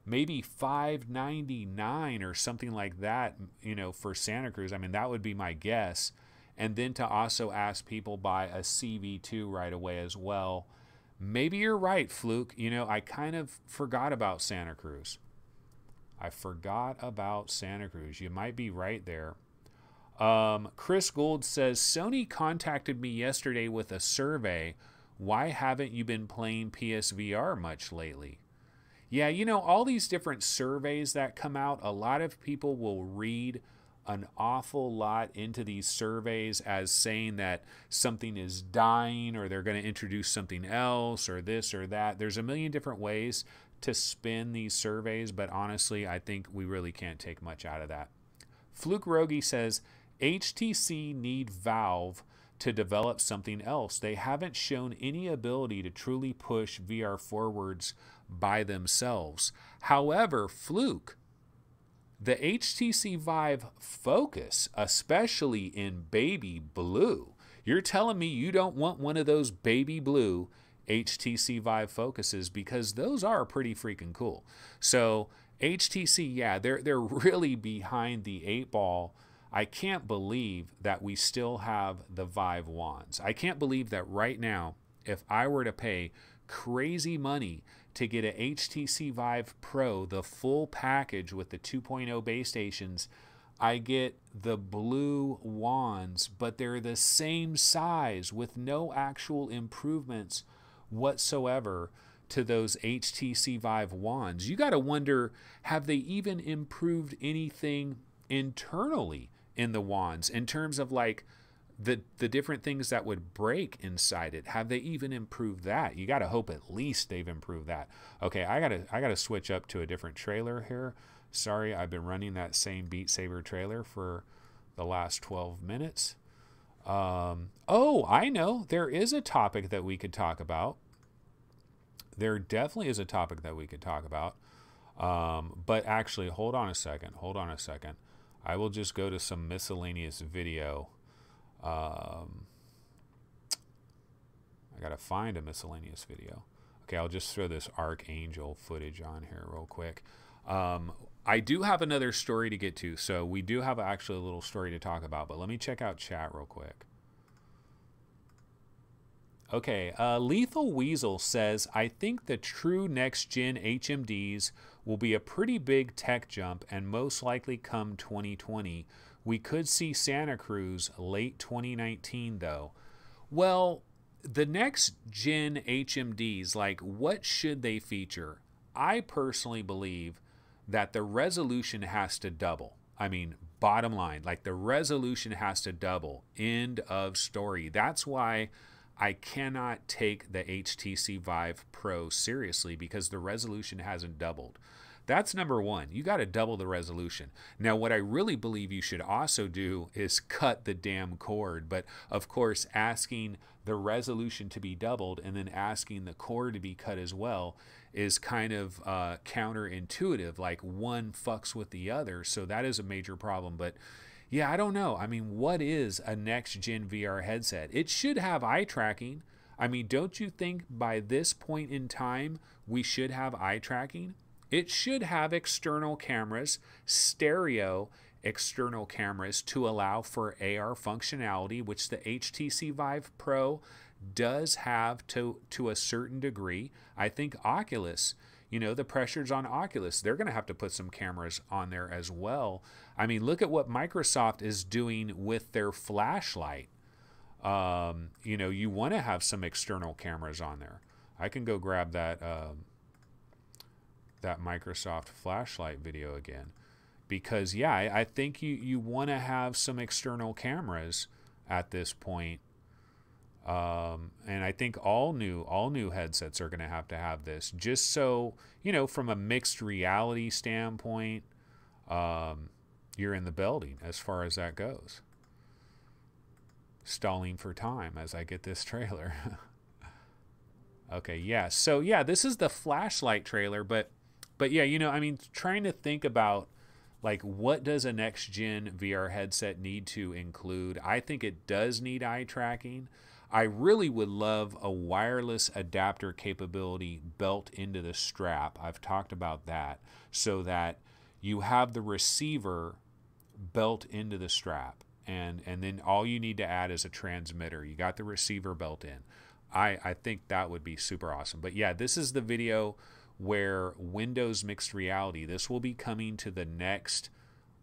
maybe $599 or something like that, you know, for Santa Cruz. I mean, that would be my guess. And then to also ask people buy a CV2 right away as well. Maybe you're right, Fluke. You know, I kind of forgot about Santa Cruz. I forgot about Santa Cruz. You might be right there. Chris Gould says, Sony contacted me yesterday with a survey. Why haven't you been playing PSVR much lately? Yeah, you know, all these different surveys that come out, a lot of people will read an awful lot into these surveys as saying that something is dying, or they're going to introduce something else, or this or that. There's a million different ways to spin these surveys, but honestly, I think we really can't take much out of that. Fluke Rogi says, HTC need Valve to develop something else. They haven't shown any ability to truly push VR forwards by themselves. However, Fluke, the HTC Vive Focus, especially in baby blue, you're telling me you don't want one of those baby blue HTC Vive Focuses, because those are pretty freaking cool. So HTC, yeah, they're really behind the 8 ball. I can't believe that we still have the Vive wands. I can't believe that right now, if I were to pay crazy money to get a HTC Vive Pro, the full package with the 2.0 base stations, I get the blue wands, but they're the same size with no actual improvements whatsoever to those HTC Vive wands, you got to wonder, have they even improved anything internally in the wands in terms of like the different things that would break inside it? Have they even improved that? You got to hope at least they've improved that. Okay, I gotta switch up to a different trailer here. Sorry, I've been running that same Beat Saber trailer for the last 12 minutes. Oh, I know. There is a topic that we could talk about. There definitely is a topic that we could talk about. But actually, hold on a second. I will just go to some miscellaneous video. I got to find a miscellaneous video. Okay, I'll just throw this Archangel footage on here real quick. I do have another story to get to, so we do have actually a little story to talk about, but let me check out chat real quick. Okay, Lethal Weasel says, I think the true next-gen HMDs will be a pretty big tech jump, and most likely come 2020. We could see Santa Cruz late 2019, though. Well, the next-gen HMDs, like, what should they feature? I personally believe that the resolution has to double. I mean, bottom line, like the resolution has to double. End of story. That's why I cannot take the HTC Vive Pro seriously, because the resolution hasn't doubled. That's number one. You got to double the resolution. Now, what I really believe you should also do is cut the damn cord. But of course, asking the resolution to be doubled and then asking the cord to be cut as well is kind of counterintuitive. Like one fucks with the other. So that is a major problem. But yeah, I don't know. I mean, what is a next-gen VR headset? It should have eye tracking. I mean, don't you think by this point in time we should have eye tracking? It should have external cameras, stereo external cameras, to allow for AR functionality, which the HTC Vive Pro does have to a certain degree. I think Oculus, you know, the pressures on Oculus, they're going to have to put some cameras on there as well. I mean, look at what Microsoft is doing with their flashlight. You know, you want to have some external cameras on there. I can go grab that that Microsoft flashlight video again, because yeah, I think you want to have some external cameras at this point. And I think all new headsets are going to have this, just so, you know, from a mixed reality standpoint, you're in the building as far as that goes. Stalling for time as I get this trailer. Okay, yeah. So yeah, this is the flashlight trailer, but yeah, you know, I mean, trying to think about like what does a next gen VR headset need to include? I think it does need eye tracking. I really would love a wireless adapter capability built into the strap. I've talked about that, so that you have the receiver built into the strap, and then all you need to add is a transmitter. You got the receiver built in. I think that would be super awesome. But yeah, this is the video where Windows Mixed Reality, this will be coming to the next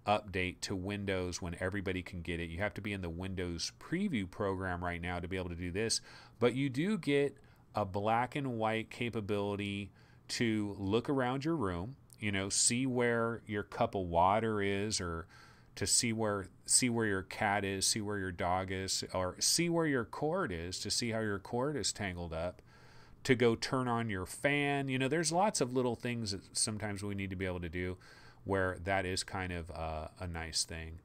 update to Windows when everybody can get it. You have to be in the Windows preview program right now to be able to do this, but you do get a black and white capability to look around your room, you know, see where your cup of water is, or to see where your cat is, see where your dog is, or see where your cord is, to see how your cord is tangled up, to go turn on your fan. You know, there's lots of little things that sometimes we need to be able to do where that is kind of a nice thing.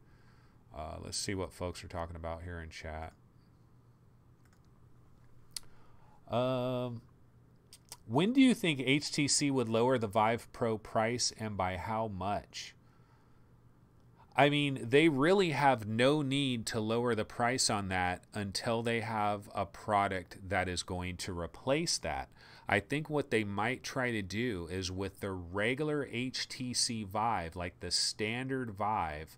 Let's see what folks are talking about here in chat. When do you think HTC would lower the Vive Pro price, and by how much? I mean, they really have no need to lower the price on that until they have a product that is going to replace that. I think what they might try to do is with the regular HTC Vive, like the standard Vive,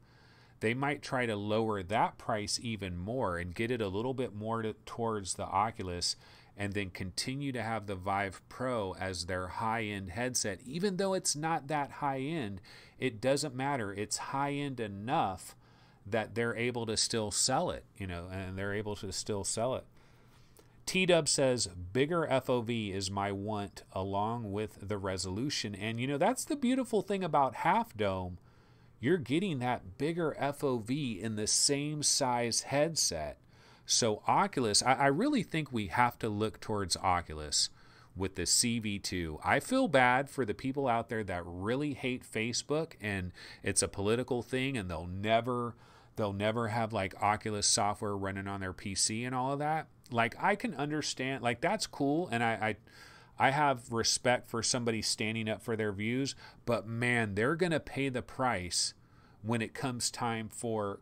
they might try to lower that price even more and get it a little bit more towards the Oculus, and then continue to have the Vive Pro as their high-end headset. Even though it's not that high-end, it doesn't matter. It's high-end enough that they're able to still sell it, you know, and they're able to still sell it. T-Dub says, bigger FOV is my want along with the resolution. And, you know, that's the beautiful thing about Half Dome. You're getting that bigger FOV in the same size headset. So Oculus, I really think we have to look towards Oculus with the CV2. I feel bad for the people out there that really hate Facebook and it's a political thing and they'll never have like Oculus software running on their PC and all of that. Like, I can understand, like, that's cool, and I have respect for somebody standing up for their views, but man, they're going to pay the price when it comes time for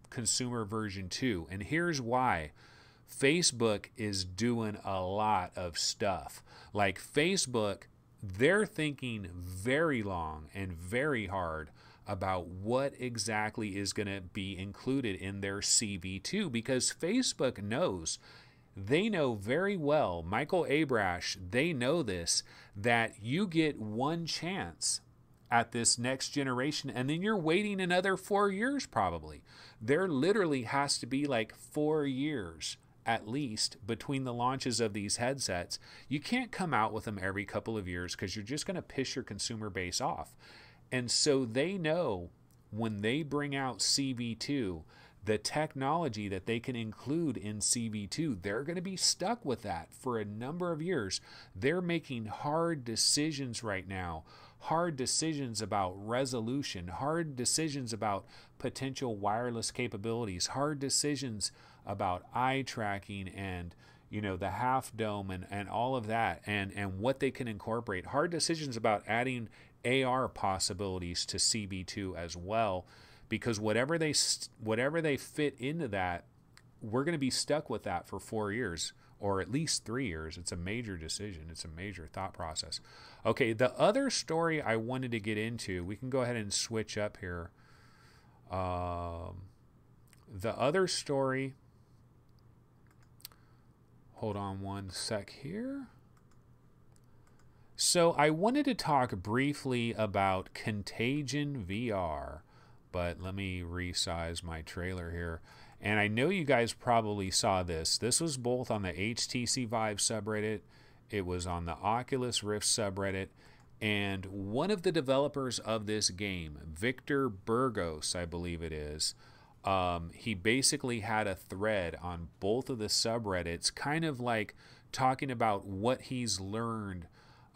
consumer version 2. And here's why. Facebook is doing a lot of stuff. Like, Facebook, they're thinking very long and very hard about what exactly is going to be included in their CV2, because Facebook knows, they know very well, Michael Abrash, they know this, that you get one chance at this next generation and then you're waiting another 4 years probably. There literally has to be like 4 years at least between the launches of these headsets. You can't come out with them every couple of years because you're just going to piss your consumer base off. And so they know when they bring out CV2, the technology that they can include in CV2, they're going to be stuck with that for a number of years. They're making hard decisions right now, hard decisions about resolution, hard decisions about potential wireless capabilities, hard decisions about eye tracking and, you know, the Half Dome and all of that, and what they can incorporate, hard decisions about adding AR possibilities to CV2 as well. Because whatever they fit into that, we're going to be stuck with that for 4 years, or at least 3 years. It's a major decision. It's a major thought process. Okay, the other story I wanted to get into, we can go ahead and switch up here. The other story, hold on one sec here. So I wanted to talk briefly about Contagion VR. But let me resize my trailer here. And I know you guys probably saw this. This was both on the HTC Vive subreddit. It was on the Oculus Rift subreddit. And one of the developers of this game, Victor Burgos, I believe it is, he basically had a thread on both of the subreddits, kind of like talking about what he's learned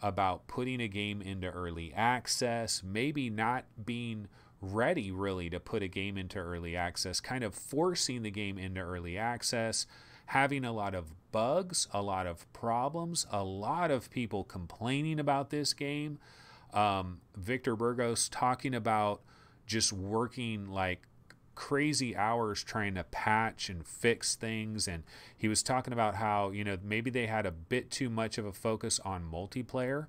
about putting a game into early access, maybe not being ready really to put a game into early access, kind of forcing the game into early access, having a lot of bugs, a lot of problems, a lot of people complaining about this game. Victor Burgos talking about just working like crazy hours trying to patch and fix things, and he was talking about how, you know, maybe they had a bit too much of a focus on multiplayer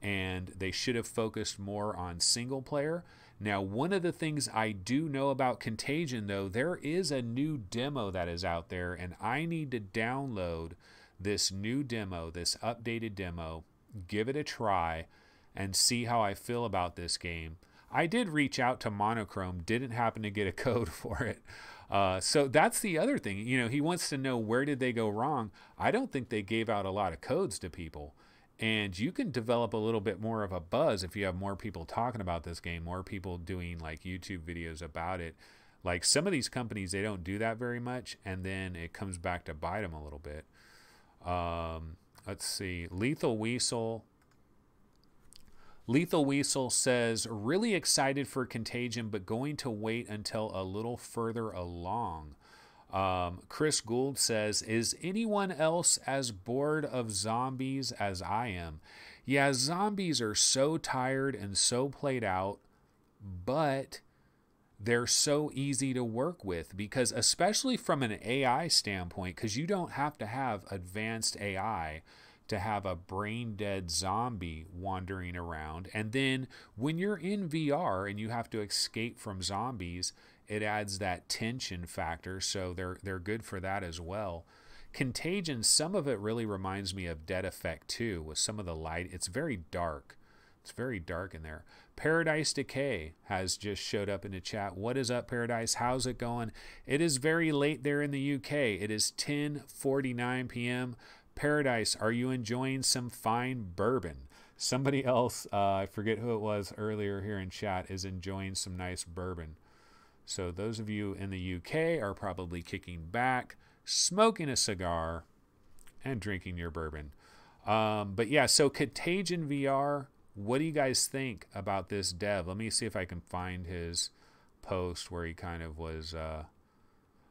and they should have focused more on single player. Now, one of the things I do know about Contagion, though, there is a new demo that is out there, and I need to download this new demo, this updated demo, give it a try, and see how I feel about this game. I did reach out to Monochrome, didn't happen to get a code for it. So that's the other thing. You know, he wants to know where did they go wrong. I don't think they gave out a lot of codes to people. And you can develop a little bit more of a buzz if you have more people talking about this game, more people doing like YouTube videos about it. Like some of these companies, they don't do that very much, and then it comes back to bite them a little bit. Let's see. Lethal Weasel says, really excited for Contagion, but going to wait until a little further along. Chris Gould says, is anyone else as bored of zombies as I am? Yeah, zombies are so tired and so played out, but they're so easy to work with, because especially from an AI standpoint, because you don't have to have advanced AI to have a brain dead zombie wandering around. And then when you're in VR and you have to escape from zombies, it adds that tension factor, so they're good for that as well. Contagion, some of it really reminds me of Dead Effect 2 with some of the light. It's very dark. It's very dark in there. Paradise Decay has just showed up in the chat. What is up, Paradise? How's it going? It is very late there in the UK. It is 10:49 p.m. Paradise, are you enjoying some fine bourbon? Somebody else, I forget who it was earlier here in chat, is enjoying some nice bourbon. So those of you in the UK are probably kicking back, smoking a cigar, and drinking your bourbon. But yeah, so Contagion VR, what do you guys think about this dev? Let me see if I can find his post where he kind of was...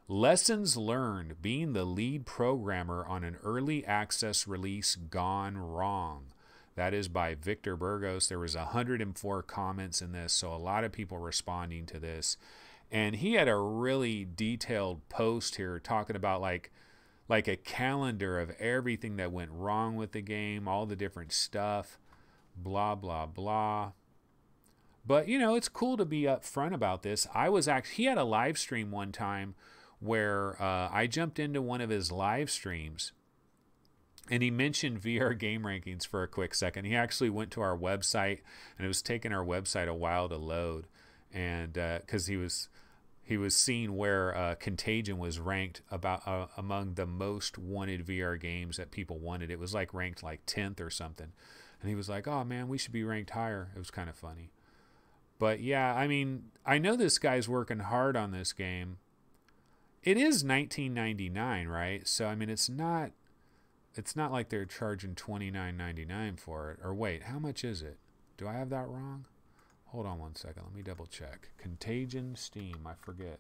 Lessons learned being the lead programmer on an early access release gone wrong. That is by Victor Burgos. There was 104 comments in this, so a lot of people responding to this. And he had a really detailed post here talking about like a calendar of everything that went wrong with the game, all the different stuff, blah, blah, blah. But, you know, it's cool to be upfront about this. He had a live stream one time where I jumped into one of his live streams and he mentioned VR game rankings for a quick second. He actually went to our website, and it was taking our website a while to load. And because he was seeing where Contagion was ranked about among the most wanted VR games that people wanted. It was like ranked like 10th or something. And he was like, oh man, we should be ranked higher. It was kind of funny. But yeah, I mean, I know this guy's working hard on this game. It is $19.99, right? So I mean, it's not like they're charging $29.99 for it. Or wait, how much is it? Do I have that wrong? Hold on one second. Let me double check. Contagion Steam. I forget.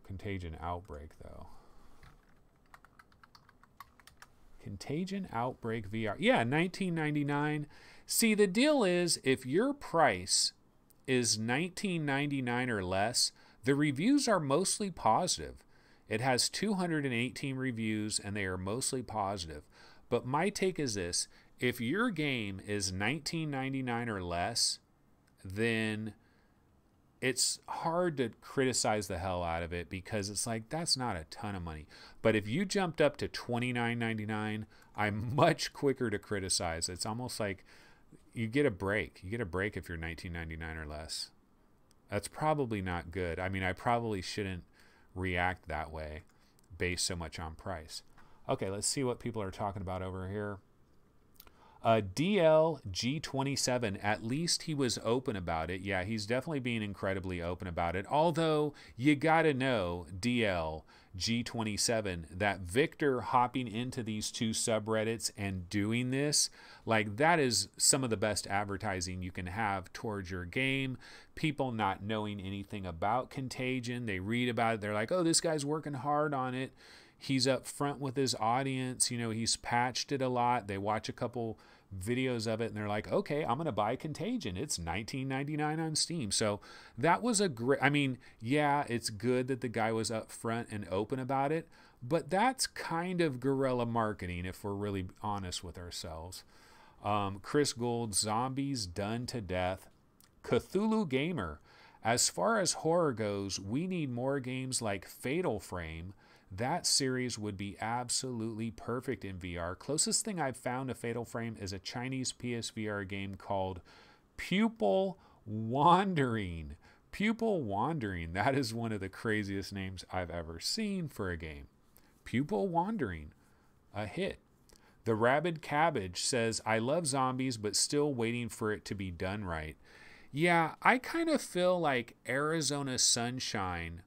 Contagion Outbreak, though. Contagion Outbreak VR. Yeah, $19.99. See, the deal is, if your price is $19.99 or less, the reviews are mostly positive. It has 218 reviews, and they are mostly positive. But my take is this. If your game is $19.99 or less, then it's hard to criticize the hell out of it because it's like, that's not a ton of money. But if you jumped up to $29.99, I'm much quicker to criticize. It's almost like you get a break. You get a break if you're $19.99 or less. That's probably not good. I mean, I probably shouldn't react that way based so much on price. Okay, let's see what people are talking about over here. DLG27, at least he was open about it. Yeah, he's definitely being incredibly open about it. Although, you gotta know, DLG27, that Victor hopping into these two subreddits and doing this, like, that is some of the best advertising you can have towards your game. People not knowing anything about Contagion, they read about it, they're like, oh, this guy's working hard on it. He's up front with his audience, you know, he's patched it a lot. They watch a couple videos of it and they're like, okay, I'm going to buy Contagion. It's $19.99 on Steam. So that was a great, I mean, yeah, it's good that the guy was up front and open about it, but that's kind of guerrilla marketing if we're really honest with ourselves. Chris Gould, Zombies Done to Death. Cthulhu Gamer, as far as horror goes, we need more games like Fatal Frame. That series would be absolutely perfect in VR. Closest thing I've found to Fatal Frame is a Chinese PSVR game called Pupil Wandering. Pupil Wandering. That is one of the craziest names I've ever seen for a game. Pupil Wandering. A hit. The Rabid Cabbage says, I love zombies, but still waiting for it to be done right. Yeah, I kind of feel like Arizona Sunshine,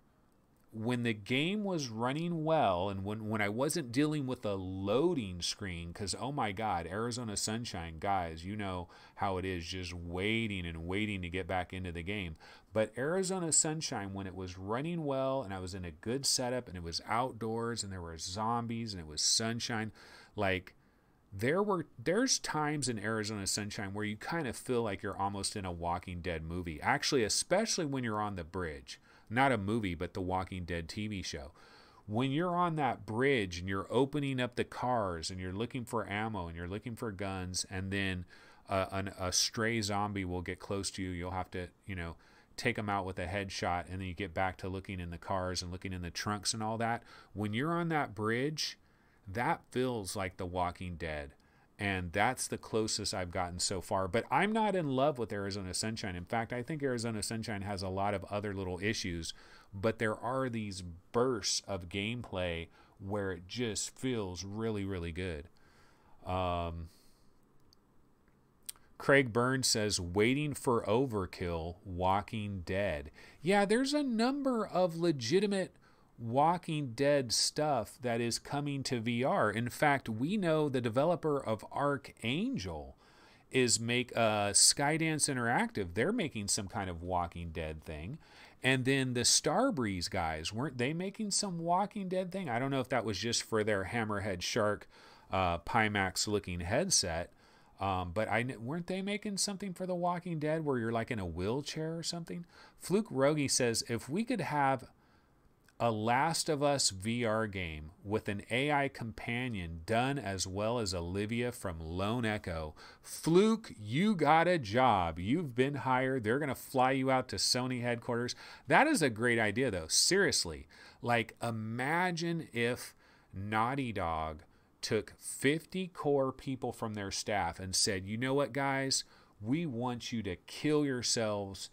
when the game was running well and when I wasn't dealing with a loading screen, because, oh my God, Arizona Sunshine, guys, you know how it is, just waiting and waiting to get back into the game. But Arizona Sunshine, when it was running well and I was in a good setup and it was outdoors and there were zombies and it was sunshine, like, there's times in Arizona Sunshine where you kind of feel like you're almost in a Walking Dead movie. Actually, especially when you're on the bridge. Not a movie, but the Walking Dead TV show. When you're on that bridge and you're opening up the cars and you're looking for ammo and you're looking for guns, and then a stray zombie will get close to you. You'll have to, you know, take them out with a headshot, and then you get back to looking in the cars and looking in the trunks and all that. When you're on that bridge, that feels like The Walking Dead. And that's the closest I've gotten so far. But I'm not in love with Arizona Sunshine. In fact, I think Arizona Sunshine has a lot of other little issues. But there are these bursts of gameplay where it just feels really, really good. Craig Burns says, waiting for Overkill, Walking Dead. Yeah, there's a number of legitimate Walking Dead stuff that is coming to VR. In fact, we know the developer of Archangel is Skydance Interactive. They're making some kind of Walking Dead thing. And then the Starbreeze guys, weren't they making some Walking Dead thing? I don't know if that was just for their Hammerhead Shark Pimax looking headset. But weren't they making something for The Walking Dead where you're like in a wheelchair or something? Fluke Rogi says, if we could have a Last of Us VR game with an AI companion done as well as Olivia from Lone Echo, Fluke, you got a job. You've been hired. They're going to fly you out to Sony headquarters. That is a great idea, though. Seriously. Like, imagine if Naughty Dog took 50 core people from their staff and said, you know what, guys? We want you to kill yourselves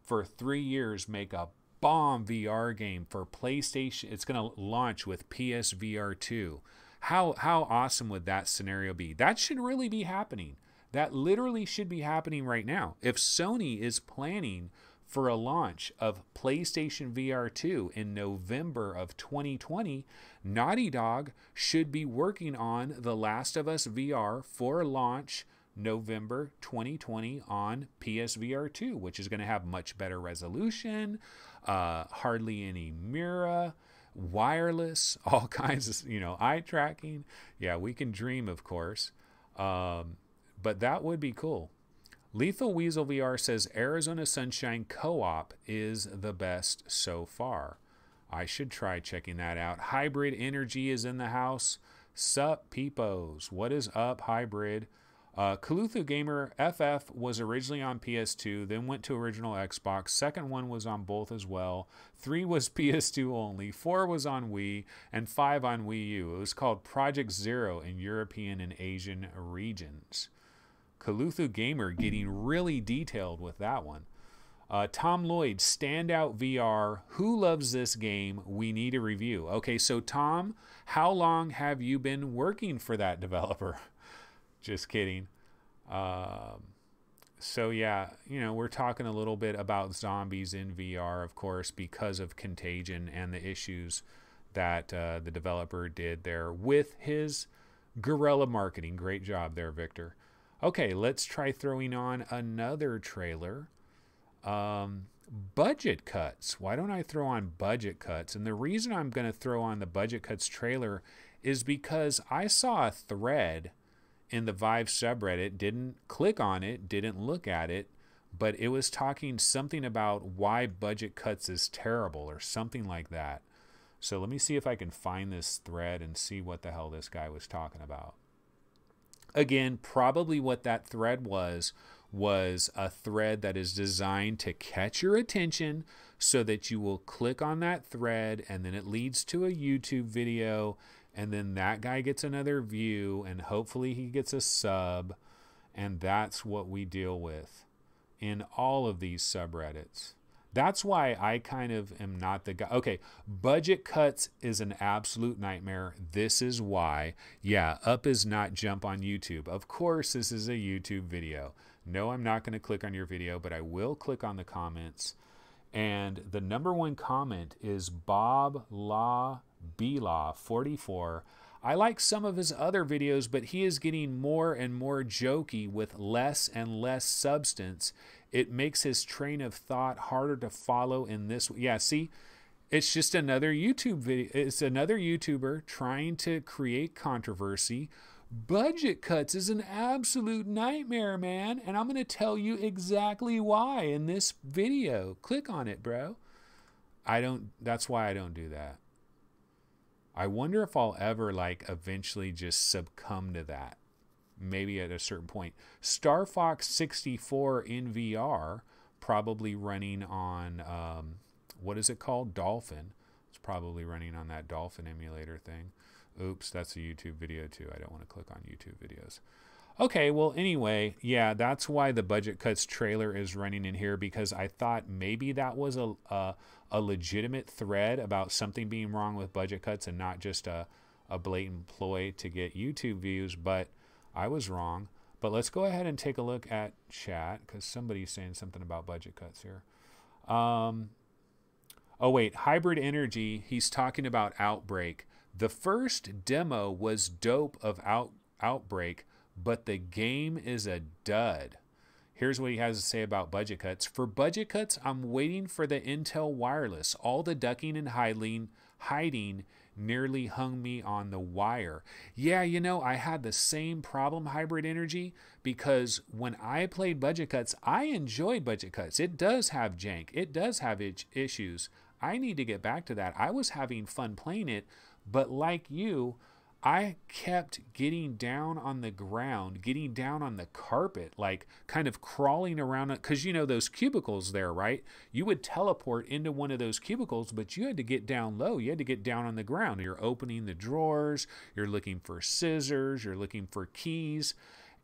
for 3 years, make a bomb VR game for PlayStation. It's going to launch with PSVR 2. How awesome would that scenario be? That should really be happening. That literally should be happening right now. If Sony is planning for a launch of PlayStation VR 2 in November of 2020, Naughty Dog should be working on The Last of Us VR for launch November 2020 on PSVR 2, which is going to have much better resolution, hardly any mirror, wireless, all kinds of, eye tracking. Yeah, we can dream, of course. But that would be cool. Lethal Weasel VR says Arizona Sunshine Co-op is the best so far. I should try checking that out. Hybrid Energy is in the house. Sup, peepos. What is up, Hybrid? Kaluthu Gamer FF was originally on PS2, then went to original Xbox. Second one was on both as well. 3 was PS2 only. 4 was on Wii, and 5 on Wii U. It was called Project Zero in European and Asian regions. Kaluthu Gamer getting really detailed with that one. Tom Lloyd, Standout VR. Who loves this game? We need a review. Okay, so Tom, how long have you been working for that developer? Just kidding. So yeah, we're talking a little bit about zombies in VR, of course, because of Contagion and the issues that the developer did there with his guerrilla marketing. Great job there, Victor. Okay, let's try throwing on another trailer. Budget cuts. Why don't I throw on budget cuts? And the reason I'm going to throw on the budget cuts trailer is because I saw a thread in the Vive subreddit, didn't click on it, didn't look at it, but it was talking something about why budget cuts is terrible or something like that. So let me see if I can find this thread and see what the hell this guy was talking about. Again, probably what that thread was a thread that is designed to catch your attention so that you will click on that thread and then it leads to a YouTube video and then that guy gets another view and hopefully he gets a sub, and that's what we deal with in all of these subreddits. That's why I kind of am not the guy. Okay, budget cuts is an absolute nightmare. This is why. Yeah, up is not jump on YouTube. Of course, this is a YouTube video. No, I'm not going to click on your video, but I will click on the comments. And the number one comment is Bob Law B-Law 44. I like some of his other videos, but he is getting more and more jokey with less and less substance. It makes his train of thought harder to follow in this. Yeah, see, it's just another YouTube video. It's another YouTuber trying to create controversy. Budget cuts is an absolute nightmare, man. And I'm going to tell you exactly why in this video. Click on it, bro. That's why I don't do that. I wonder if I'll ever eventually just succumb to that. Maybe at a certain point. Star Fox 64 in VR, probably running on, what is it called? Dolphin. It's probably running on that Dolphin emulator thing. Oops, that's a YouTube video too. I don't want to click on YouTube videos. Okay, well, anyway, yeah, that's why the budget cuts trailer is running in here, because I thought maybe that was a legitimate thread about something being wrong with budget cuts and not just a blatant ploy to get YouTube views, but I was wrong. But let's go ahead and take a look at chat, because somebody's saying something about budget cuts here. Oh, wait, Hybrid Energy, he's talking about Outbreak. The first demo was dope of Outbreak, but the game is a dud. Here's what he has to say about budget cuts. For budget cuts, I'm waiting for the Intel wireless. All the ducking and hiding nearly hung me on the wire. Yeah, you know, I had the same problem, Hybrid Energy, because when I played budget cuts, I enjoyed budget cuts. It does have jank. It does have issues. I need to get back to that. I was having fun playing it, but like you, I kept getting down on the ground, getting down on the carpet, like kind of crawling around it. Because, you know, those cubicles there, right? You would teleport into one of those cubicles, but you had to get down low. You had to get down on the ground. You're opening the drawers. You're looking for scissors. You're looking for keys.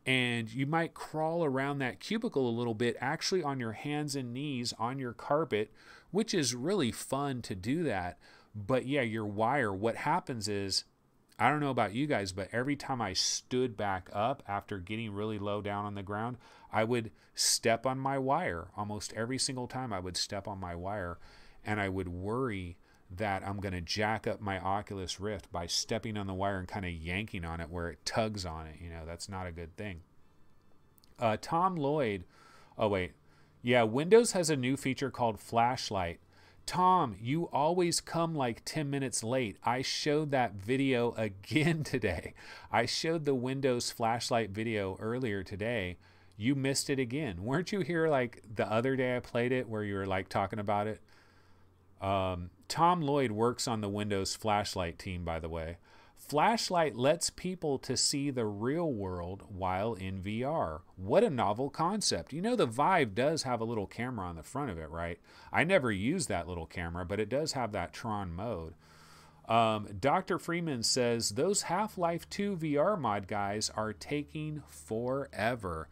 And you might crawl around that cubicle a little bit, actually on your hands and knees on your carpet, which is really fun to do that. But yeah, your wire, what happens is, I don't know about you guys, but every time I stood back up after getting really low down on the ground, I would step on my wire. Almost every single time I would step on my wire, and I would worry that I'm going to jack up my Oculus Rift by stepping on the wire and kind of yanking on it where it tugs on it. You know, that's not a good thing. Tom Lloyd, oh wait, yeah, Windows has a new feature called Flashlight. Tom, you always come like 10 minutes late. I showed that video again today. I showed the Windows flashlight video earlier today. You missed it again. Weren't you here like the other day I played it where you were like talking about it? Tom Lloyd works on the Windows flashlight team, by the way. Flashlight lets people to see the real world while in VR. What a novel concept. You know, the Vive does have a little camera on the front of it, right? I never use that little camera, but it does have that Tron mode. Dr. Freeman says, those Half-Life 2 VR mod guys are taking forever.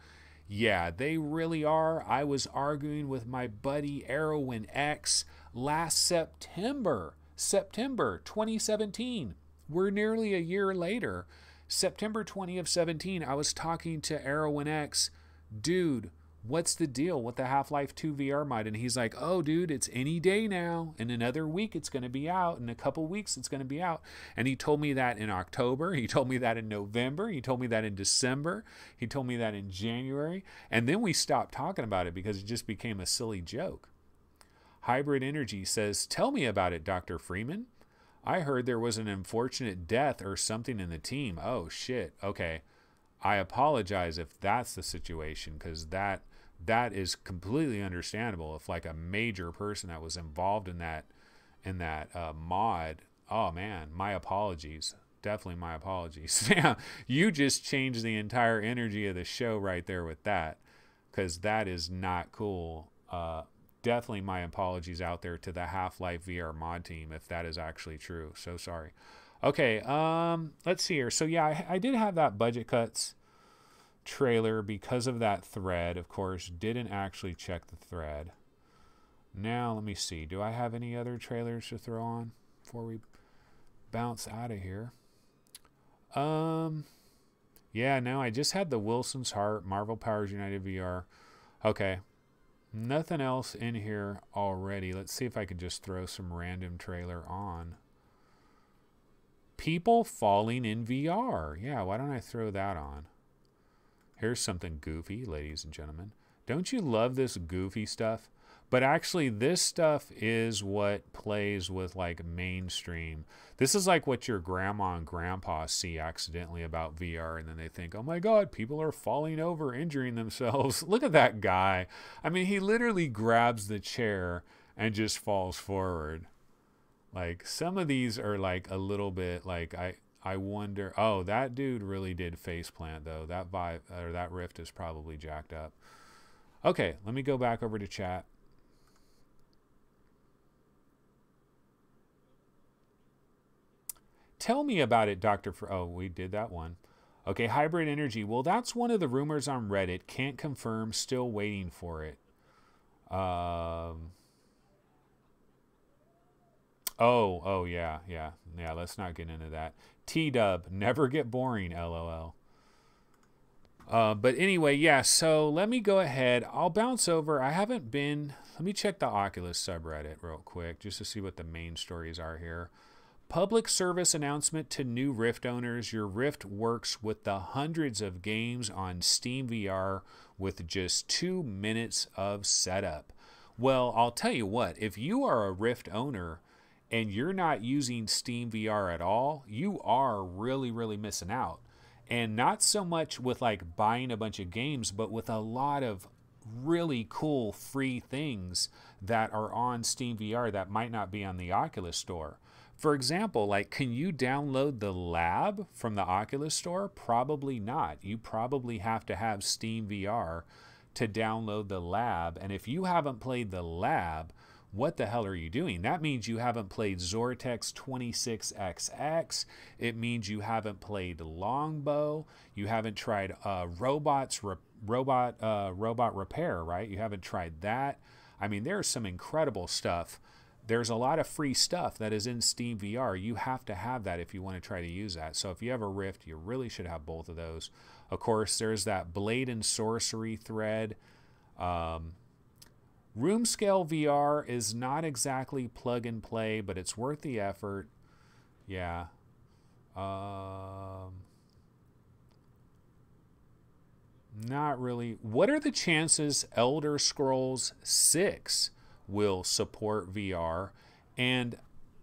Yeah, they really are. I was arguing with my buddy Arrowin X last September 2017. We're nearly a year later. September 20 of 17, I was talking to Arrowin X. Dude, what's the deal with the Half-Life 2 VR mod? And he's like, oh, dude, it's any day now. In another week, it's going to be out. In a couple weeks, it's going to be out. And he told me that in October. He told me that in November. He told me that in December. He told me that in January. And then we stopped talking about it because it just became a silly joke. Hybrid Energy says, tell me about it, Dr. Freeman. I heard there was an unfortunate death or something in the team. Oh, shit. Okay. I apologize if that's the situation, because that is completely understandable. If like a major person that was involved in that mod, oh man, my apologies. Definitely my apologies. Yeah, you just changed the entire energy of the show right there with that, because that is not cool. Definitely my apologies out there to the Half-Life VR mod team if that is actually true. So sorry. Okay, let's see here. So yeah, I did have that budget cuts trailer because of that thread. Of course, didn't actually check the thread. Now let me see. Do I have any other trailers to throw on before we bounce out of here? Yeah, no, I just had the Wilson's Heart, Marvel Powers United VR. Okay. Nothing else in here already. Let's see if I can just throw some random trailer on. People falling in VR. Yeah, why don't I throw that on? Here's something goofy, ladies and gentlemen. Don't you love this goofy stuff? But actually, this stuff is what plays with like mainstream. This is like what your grandma and grandpa see accidentally about VR, and then they think, oh my God, people are falling over, injuring themselves. Look at that guy. I mean, he literally grabs the chair and just falls forward. Like, some of these are like a little bit like, I wonder, oh, that dude really did faceplant though. That Vive, or that Rift is probably jacked up. Okay, let me go back over to chat. Tell me about it, Dr. Oh, we did that one. Okay, hybrid energy. Well, that's one of the rumors on Reddit. Can't confirm. Still waiting for it. Oh, yeah. Let's not get into that. T-Dub, never get boring, LOL. But anyway, yeah, so let me go ahead. I'll bounce over. I haven't been... Let me check the Oculus subreddit real quick just to see what the main stories are here. Public service announcement to new Rift owners. Your Rift works with the hundreds of games on Steam VR with just 2 minutes of setup. Well, I'll tell you what. If you are a Rift owner and you're not using Steam VR at all, you are really, really missing out. And not so much with like buying a bunch of games, but with a lot of really cool free things that are on Steam VR that might not be on the Oculus Store. For example, like, can you download the Lab from the Oculus Store? Probably not. You probably have to have Steam VR to download the Lab. And if you haven't played the Lab, what the hell are you doing? That means you haven't played Zortex 26XX. It means you haven't played Longbow. You haven't tried robot repair, right? You haven't tried that. I mean, there's some incredible stuff. There's a lot of free stuff that is in Steam VR. You have to have that if you want to try to use that. So if you have a Rift, you really should have both of those. Of course, there's that Blade and Sorcery thread. Room scale VR is not exactly plug and play, but it's worth the effort. Yeah. Not really. What are the chances Elder Scrolls 6 will support VR? And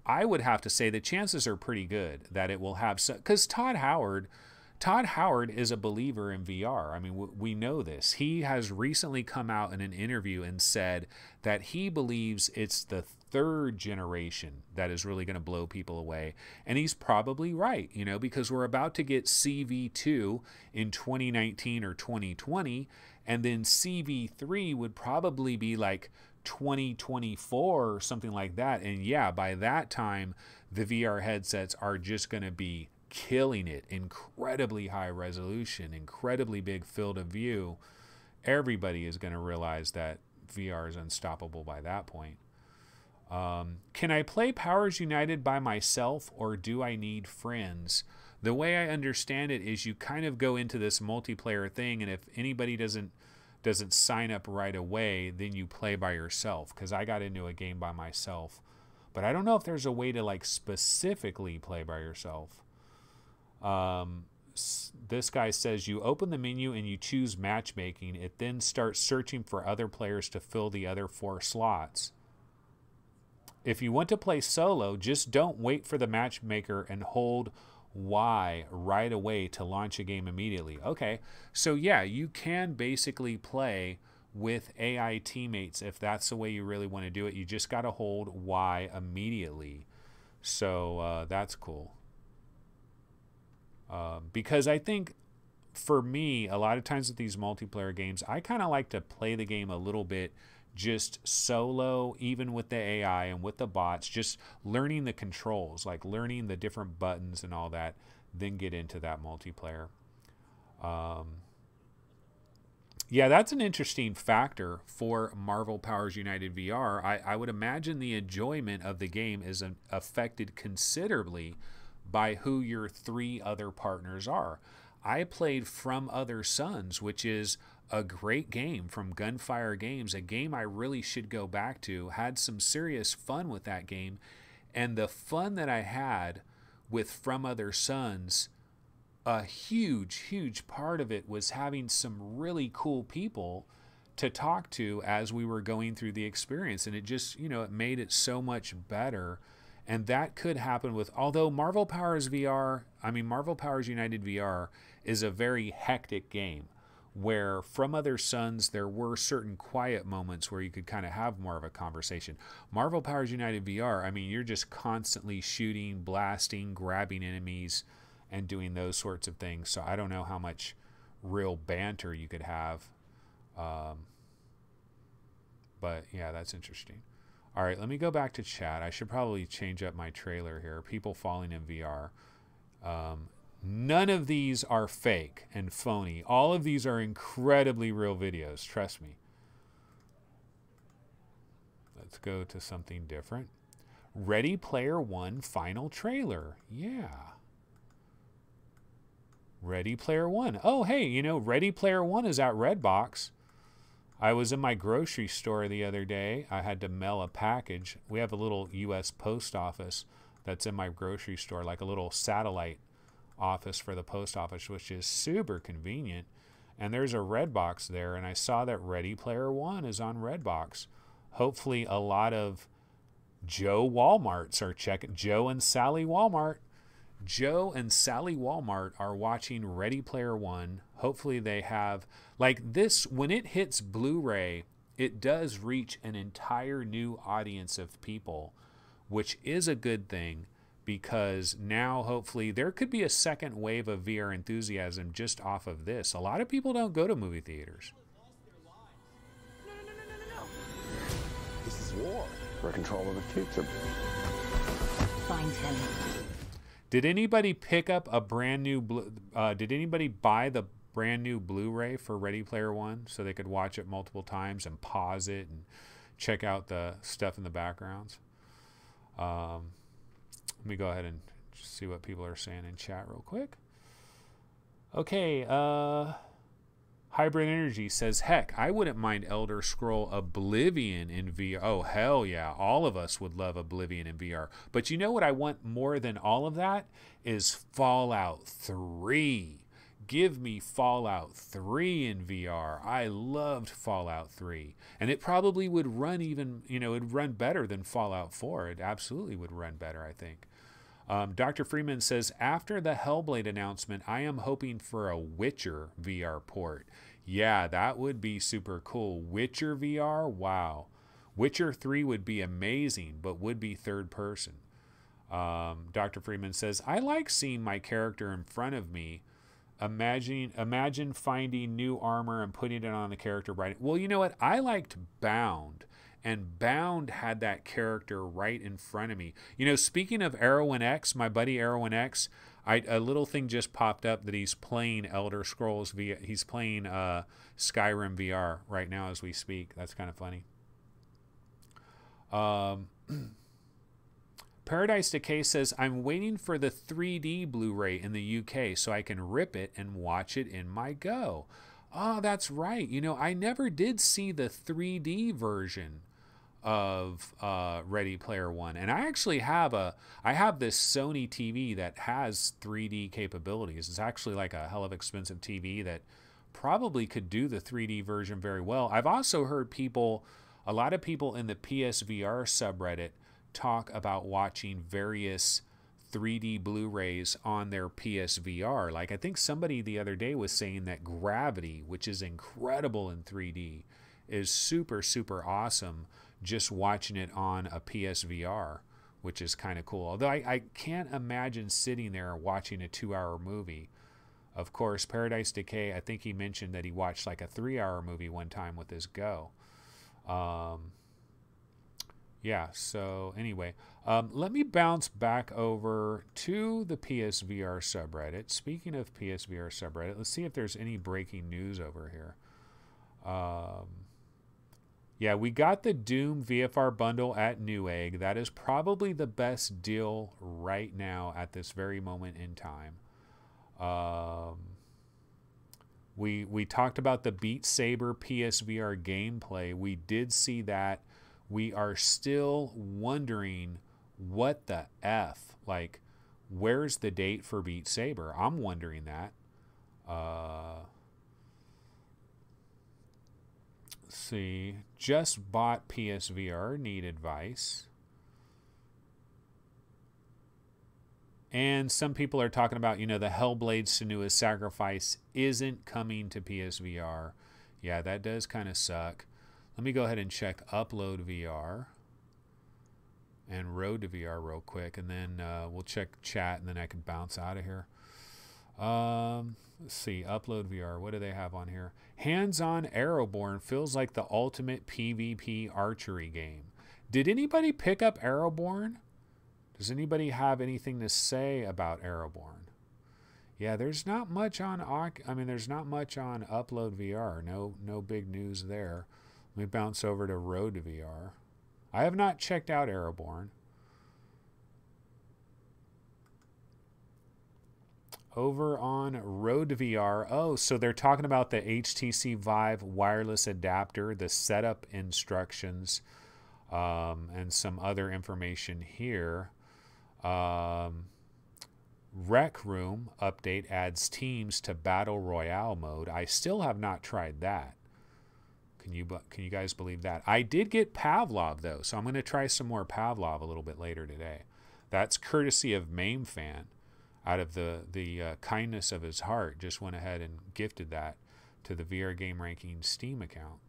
I would have to say the chances are pretty good that it will have some, because Todd Howard is a believer in VR. I mean, we know this. He has recently come out in an interview and said that he believes it's the third generation that is really going to blow people away. And he's probably right, you know, because we're about to get CV2 in 2019 or 2020, and then CV3 would probably be like 2024 or something like that. And yeah, by that time, the VR headsets are just going to be killing it. Incredibly high resolution, incredibly big field of view. Everybody is going to realize that VR is unstoppable by that point. Can I play Powers United by myself, or do I need friends? The way I understand it is you kind of go into this multiplayer thing, and if anybody doesn't sign up right away, then you play by yourself, because I got into a game by myself. But I don't know if there's a way to like specifically play by yourself. This guy says you open the menu and you choose matchmaking. It then starts searching for other players to fill the other 4 slots. If you want to play solo, just don't wait for the matchmaker and hold Y right away to launch a game immediately. Okay, so yeah, you can basically play with AI teammates if that's the way you really want to do it. You just got to hold Y immediately. So that's cool. Because I think for me, a lot of times with these multiplayer games, I kind of like to play the game a little bit just solo, even with the AI and with the bots, just learning the controls, like learning the different buttons and all that, then get into that multiplayer. Yeah, that's an interesting factor for Marvel Powers United VR. I would imagine the enjoyment of the game is affected considerably by who your 3 other partners are. I played From Other Suns, which is a great game from Gunfire Games, a game I really should go back to. Had some serious fun with that game, and the fun that I had with From Other Suns, a huge part of it was having some really cool people to talk to as we were going through the experience, and it just, you know, it made it so much better. And that could happen with, although Marvel Powers VR, I mean, Marvel Powers United VR is a very hectic game, where From Other Suns, there were certain quiet moments where you could kind of have more of a conversation. Marvel Powers United VR, I mean, you're just constantly shooting, blasting, grabbing enemies, and doing those sorts of things. So I don't know how much real banter you could have. But yeah, that's interesting. All right, let me go back to chat. I should probably change up my trailer here. People falling in VR. None of these are fake and phony. All of these are incredibly real videos. Trust me. Let's go to something different. Ready Player One final trailer. Yeah. Ready Player One. Oh, hey, you know, Ready Player One is at Redbox. I was in my grocery store the other day. I had to mail a package. We have a little U.S. post office that's in my grocery store, like a little satellite office for the post office, which is super convenient. And there's a Redbox there, and I saw that Ready Player One is on Redbox. Hopefully a lot of Joe Walmarts are checking. Joe and Sally Walmart. Joe and Sally Walmart are watching Ready Player One. Hopefully they have, like this, when it hits Blu-ray, it does reach an entire new audience of people, which is a good thing, because now hopefully there could be a second wave of VR enthusiasm just off of this. A lot of people don't go to movie theaters. This is war. We're in control of the future. Find him. Did anybody pick up a brand new, did anybody buy the brand new Blu-ray for Ready Player One so they could watch it multiple times and pause it and check out the stuff in the backgrounds? Let me go ahead and see what people are saying in chat real quick. Okay, Hybrid Energy says, heck, I wouldn't mind Elder Scroll Oblivion in VR. Oh, hell yeah. All of us would love Oblivion in VR. But you know what I want more than all of that is Fallout 3. Give me Fallout 3 in VR. I loved Fallout 3. And it probably would run even, you know, it'd run better than Fallout 4. It absolutely would run better, I think. Dr. Freeman says, after the Hellblade announcement, I am hoping for a Witcher VR port. Yeah, that would be super cool. Witcher VR? Wow. Witcher 3 would be amazing, but would be third person. Dr. Freeman says, I like seeing my character in front of me. Imagine finding new armor and putting it on the character right. Well, you know what? I liked Bound. And Bound had that character right in front of me. You know, speaking of Erwin X, my buddy Erwin X, a little thing just popped up that he's playing Elder Scrolls via. He's playing Skyrim VR right now as we speak. That's kind of funny. Paradise Decay says, I'm waiting for the 3D Blu-ray in the UK so I can rip it and watch it in my Go. Oh, that's right. You know, I never did see the 3D version of Ready Player One, and I actually have this Sony TV that has 3D capabilities. It's actually like a hell of expensive TV that probably could do the 3D version very well. I've also heard a lot of people in the PSVR subreddit talk about watching various 3D Blu-rays on their PSVR. Like I think somebody the other day was saying that Gravity, which is incredible in 3D, is super, super awesome just watching it on a PSVR, which is kind of cool. Although I can't imagine sitting there watching a 2-hour movie. Of course, Paradise Decay, I think he mentioned that he watched like a 3-hour movie one time with his Go. Yeah, so anyway, let me bounce back over to the PSVR subreddit. Speaking of PSVR subreddit, let's see if there's any breaking news over here. Yeah, we got the Doom VFR bundle at Newegg. That is probably the best deal right now at this very moment in time. We talked about the Beat Saber PSVR gameplay. We did see that. We are still wondering what the F, like, where's the date for Beat Saber? I'm wondering that. Let's see. Just bought PSVR. Need advice. And some people are talking about, you know, the Hellblade Senua's Sacrifice isn't coming to PSVR. Yeah, that does kind of suck. Let me go ahead and check Upload VR and Road to VR real quick, and then we'll check chat, and then I can bounce out of here. Let's see, Upload VR. What do they have on here? Hands-on Arrowborn feels like the ultimate PvP archery game. Did anybody pick up Arrowborn? Does anybody have anything to say about Arrowborn? Yeah, there's not much on there's not much on Upload VR. No big news there. Let me bounce over to Road to VR. I have not checked out Airborne. Over on Road to VR. Oh, so they're talking about the HTC Vive wireless adapter, the setup instructions, and some other information here. Rec Room update adds teams to Battle Royale mode. I still have not tried that. Can you guys believe that? I did get Pavlov, though, so I'm going to try some more Pavlov a little bit later today. That's courtesy of MameFan. Out of the kindness of his heart, just went ahead and gifted that to the VR Game Ranking Steam account.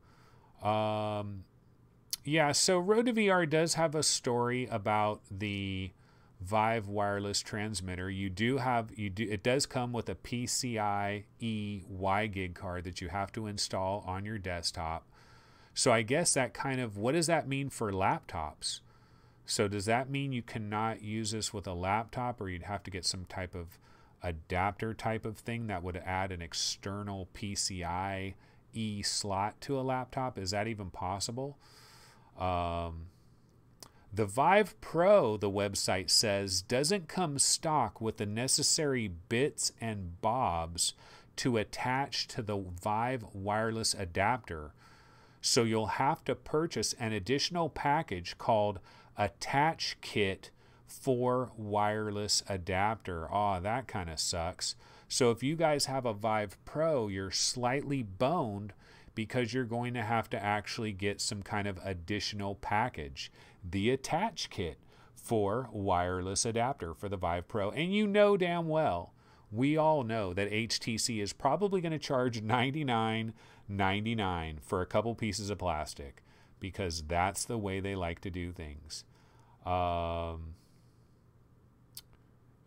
Yeah, so Road to VR does have a story about the Vive wireless transmitter. It does come with a PCIe WiGig card that you have to install on your desktop. So I guess that kind of, what does that mean for laptops? So does that mean you cannot use this with a laptop, or you'd have to get some type of adapter type of thing that would add an external PCIe slot to a laptop? Is that even possible? The Vive Pro, the website says, doesn't come stock with the necessary bits and bobs to attach to the Vive wireless adapter. So you'll have to purchase an additional package called Attach Kit for wireless adapter. Oh, that kind of sucks. So if you guys have a Vive Pro, you're slightly boned because you're going to have to actually get some kind of additional package. The Attach Kit for wireless adapter for the Vive Pro. And you know damn well, we all know that HTC is probably going to charge $99.99 for a couple pieces of plastic, because that's the way they like to do things.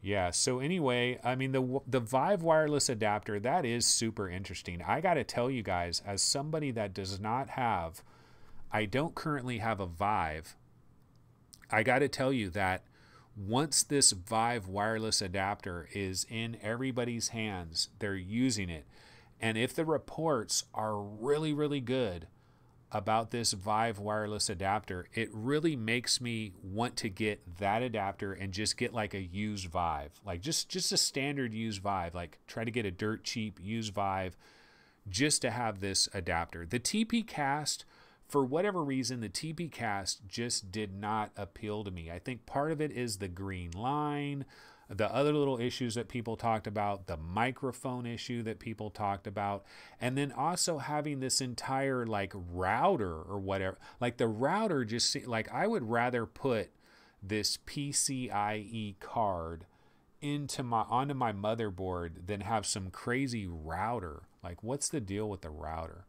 Yeah, so anyway, I mean, the Vive wireless adapter, that is super interesting. I got to tell you guys, as somebody that does not have, I don't currently have a Vive, I got to tell you that once this Vive wireless adapter is in everybody's hands, they're using it. And if the reports are really, really good about this Vive wireless adapter, it really makes me want to get that adapter and just get like a used Vive, like just a standard used Vive, like try to get a dirt cheap used Vive just to have this adapter. The TP Cast, for whatever reason, the TP Cast just did not appeal to me. I think part of it is the green line, the other little issues that people talked about, the microphone issue that people talked about, and then also having this entire like router or whatever. Like the router just, like I would rather put this PCIe card onto my motherboard than have some crazy router. Like, what's the deal with the router?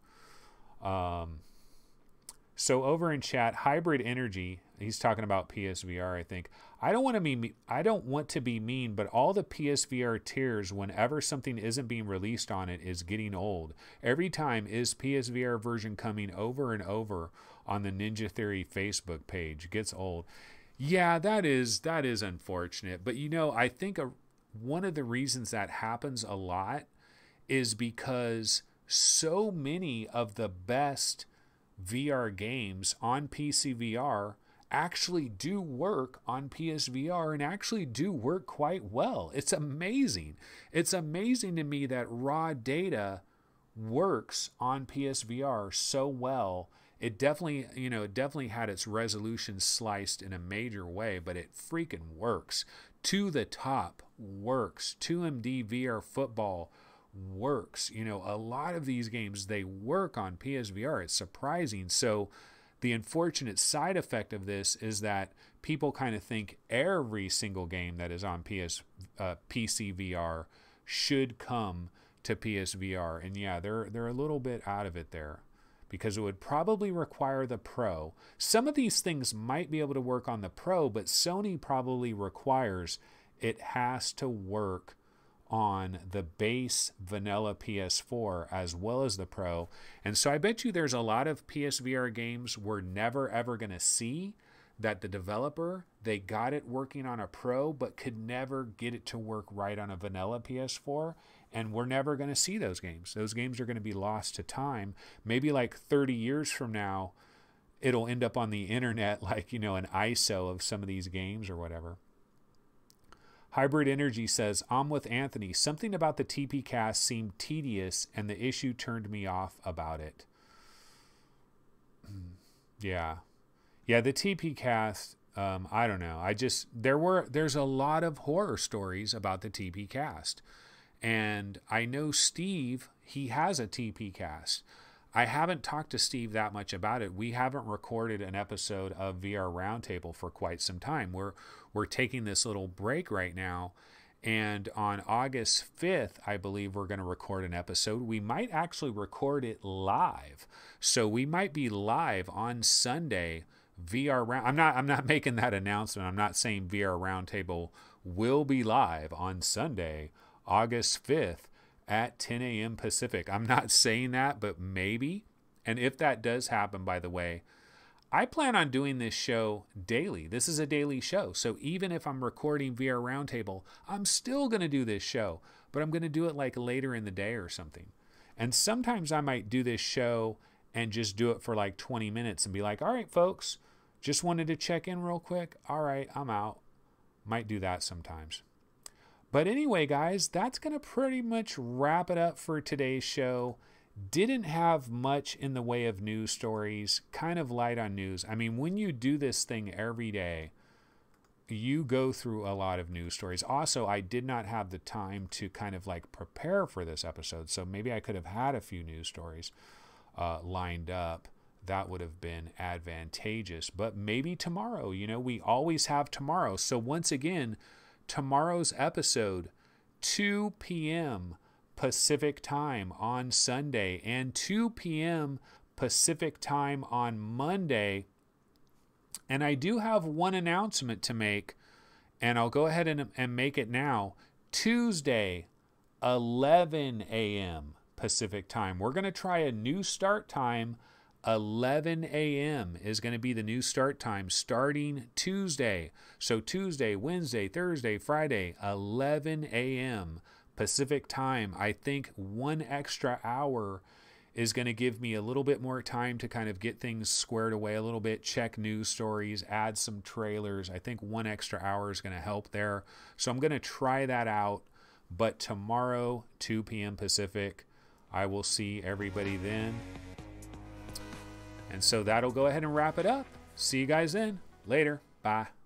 So over in chat, Hybrid Energy, he's talking about PSVR, I think. I don't want to be mean, but all the PSVR tiers, whenever something isn't being released on it, is getting old. Every time is PSVR version coming over and over on the Ninja Theory Facebook page. Gets old. Yeah, that is unfortunate. But you know, I think one of the reasons that happens a lot is because so many of the best VR games on PC VR actually do work on PSVR and actually do work quite well. It's amazing. It's amazing to me that raw data works on PSVR so well. It definitely had its resolution sliced in a major way, but it freaking works. To the Top works. 2MD VR Football works. You know, a lot of these games, they work on PSVR. It's surprising. So the unfortunate side effect of this is that people kind of think every single game that is on PC VR should come to PSVR. And yeah, they're a little bit out of it there, because it would probably require the Pro. Some of these things might be able to work on the Pro, but Sony probably requires it has to work on the base vanilla PS4 as well as the Pro. And so I bet you there's a lot of PSVR games we're never ever going to see that the developer, they got it working on a Pro, but could never get it to work right on a vanilla PS4. And we're never going to see those games. Those games are going to be lost to time. Maybe like 30 years from now, it'll end up on the internet like, you know, an ISO of some of these games or whatever. Hybrid Energy says, I'm with Anthony. Something about the TP cast seemed tedious and the issue turned me off about it. Yeah. Yeah, the TP cast, I don't know. There's a lot of horror stories about the TP cast. And I know Steve, he has a TP cast. I haven't talked to Steve that much about it. We haven't recorded an episode of VR Roundtable for quite some time. We're taking this little break right now. And on August 5th, I believe we're going to record an episode. We might actually record it live. So we might be live on Sunday. VR Round. I'm not making that announcement. I'm not saying VR Roundtable will be live on Sunday, August 5th at 10 a.m. Pacific. I'm not saying that, but maybe. And if that does happen, by the way, I plan on doing this show daily. This is a daily show. So even if I'm recording VR Roundtable, I'm still going to do this show, but I'm going to do it like later in the day or something. And sometimes I might do this show and just do it for like 20 minutes and be like, all right, folks, just wanted to check in real quick. All right, I'm out. Might do that sometimes. But anyway, guys, that's going to pretty much wrap it up for today's show. Didn't have much in the way of news stories, kind of light on news. I mean, when you do this thing every day, you go through a lot of news stories. Also, I did not have the time to kind of like prepare for this episode, so maybe I could have had a few news stories lined up. That would have been advantageous. But maybe tomorrow, you know, we always have tomorrow. So once again, tomorrow's episode, 2 p.m. Pacific time on Sunday and 2 p.m. Pacific time on Monday. And I do have one announcement to make, and I'll go ahead and make it now. Tuesday, 11 a.m. Pacific time. We're going to try a new start time. 11 a.m. is going to be the new start time starting Tuesday. So Tuesday, Wednesday, Thursday, Friday, 11 a.m. Pacific time. I think 1 extra hour is going to give me a little bit more time to kind of get things squared away a little bit, check news stories, add some trailers. I think 1 extra hour is going to help there. So I'm going to try that out. But tomorrow, 2 p.m. Pacific, I will see everybody then. And so that'll go ahead and wrap it up. See you guys then. Later. Bye.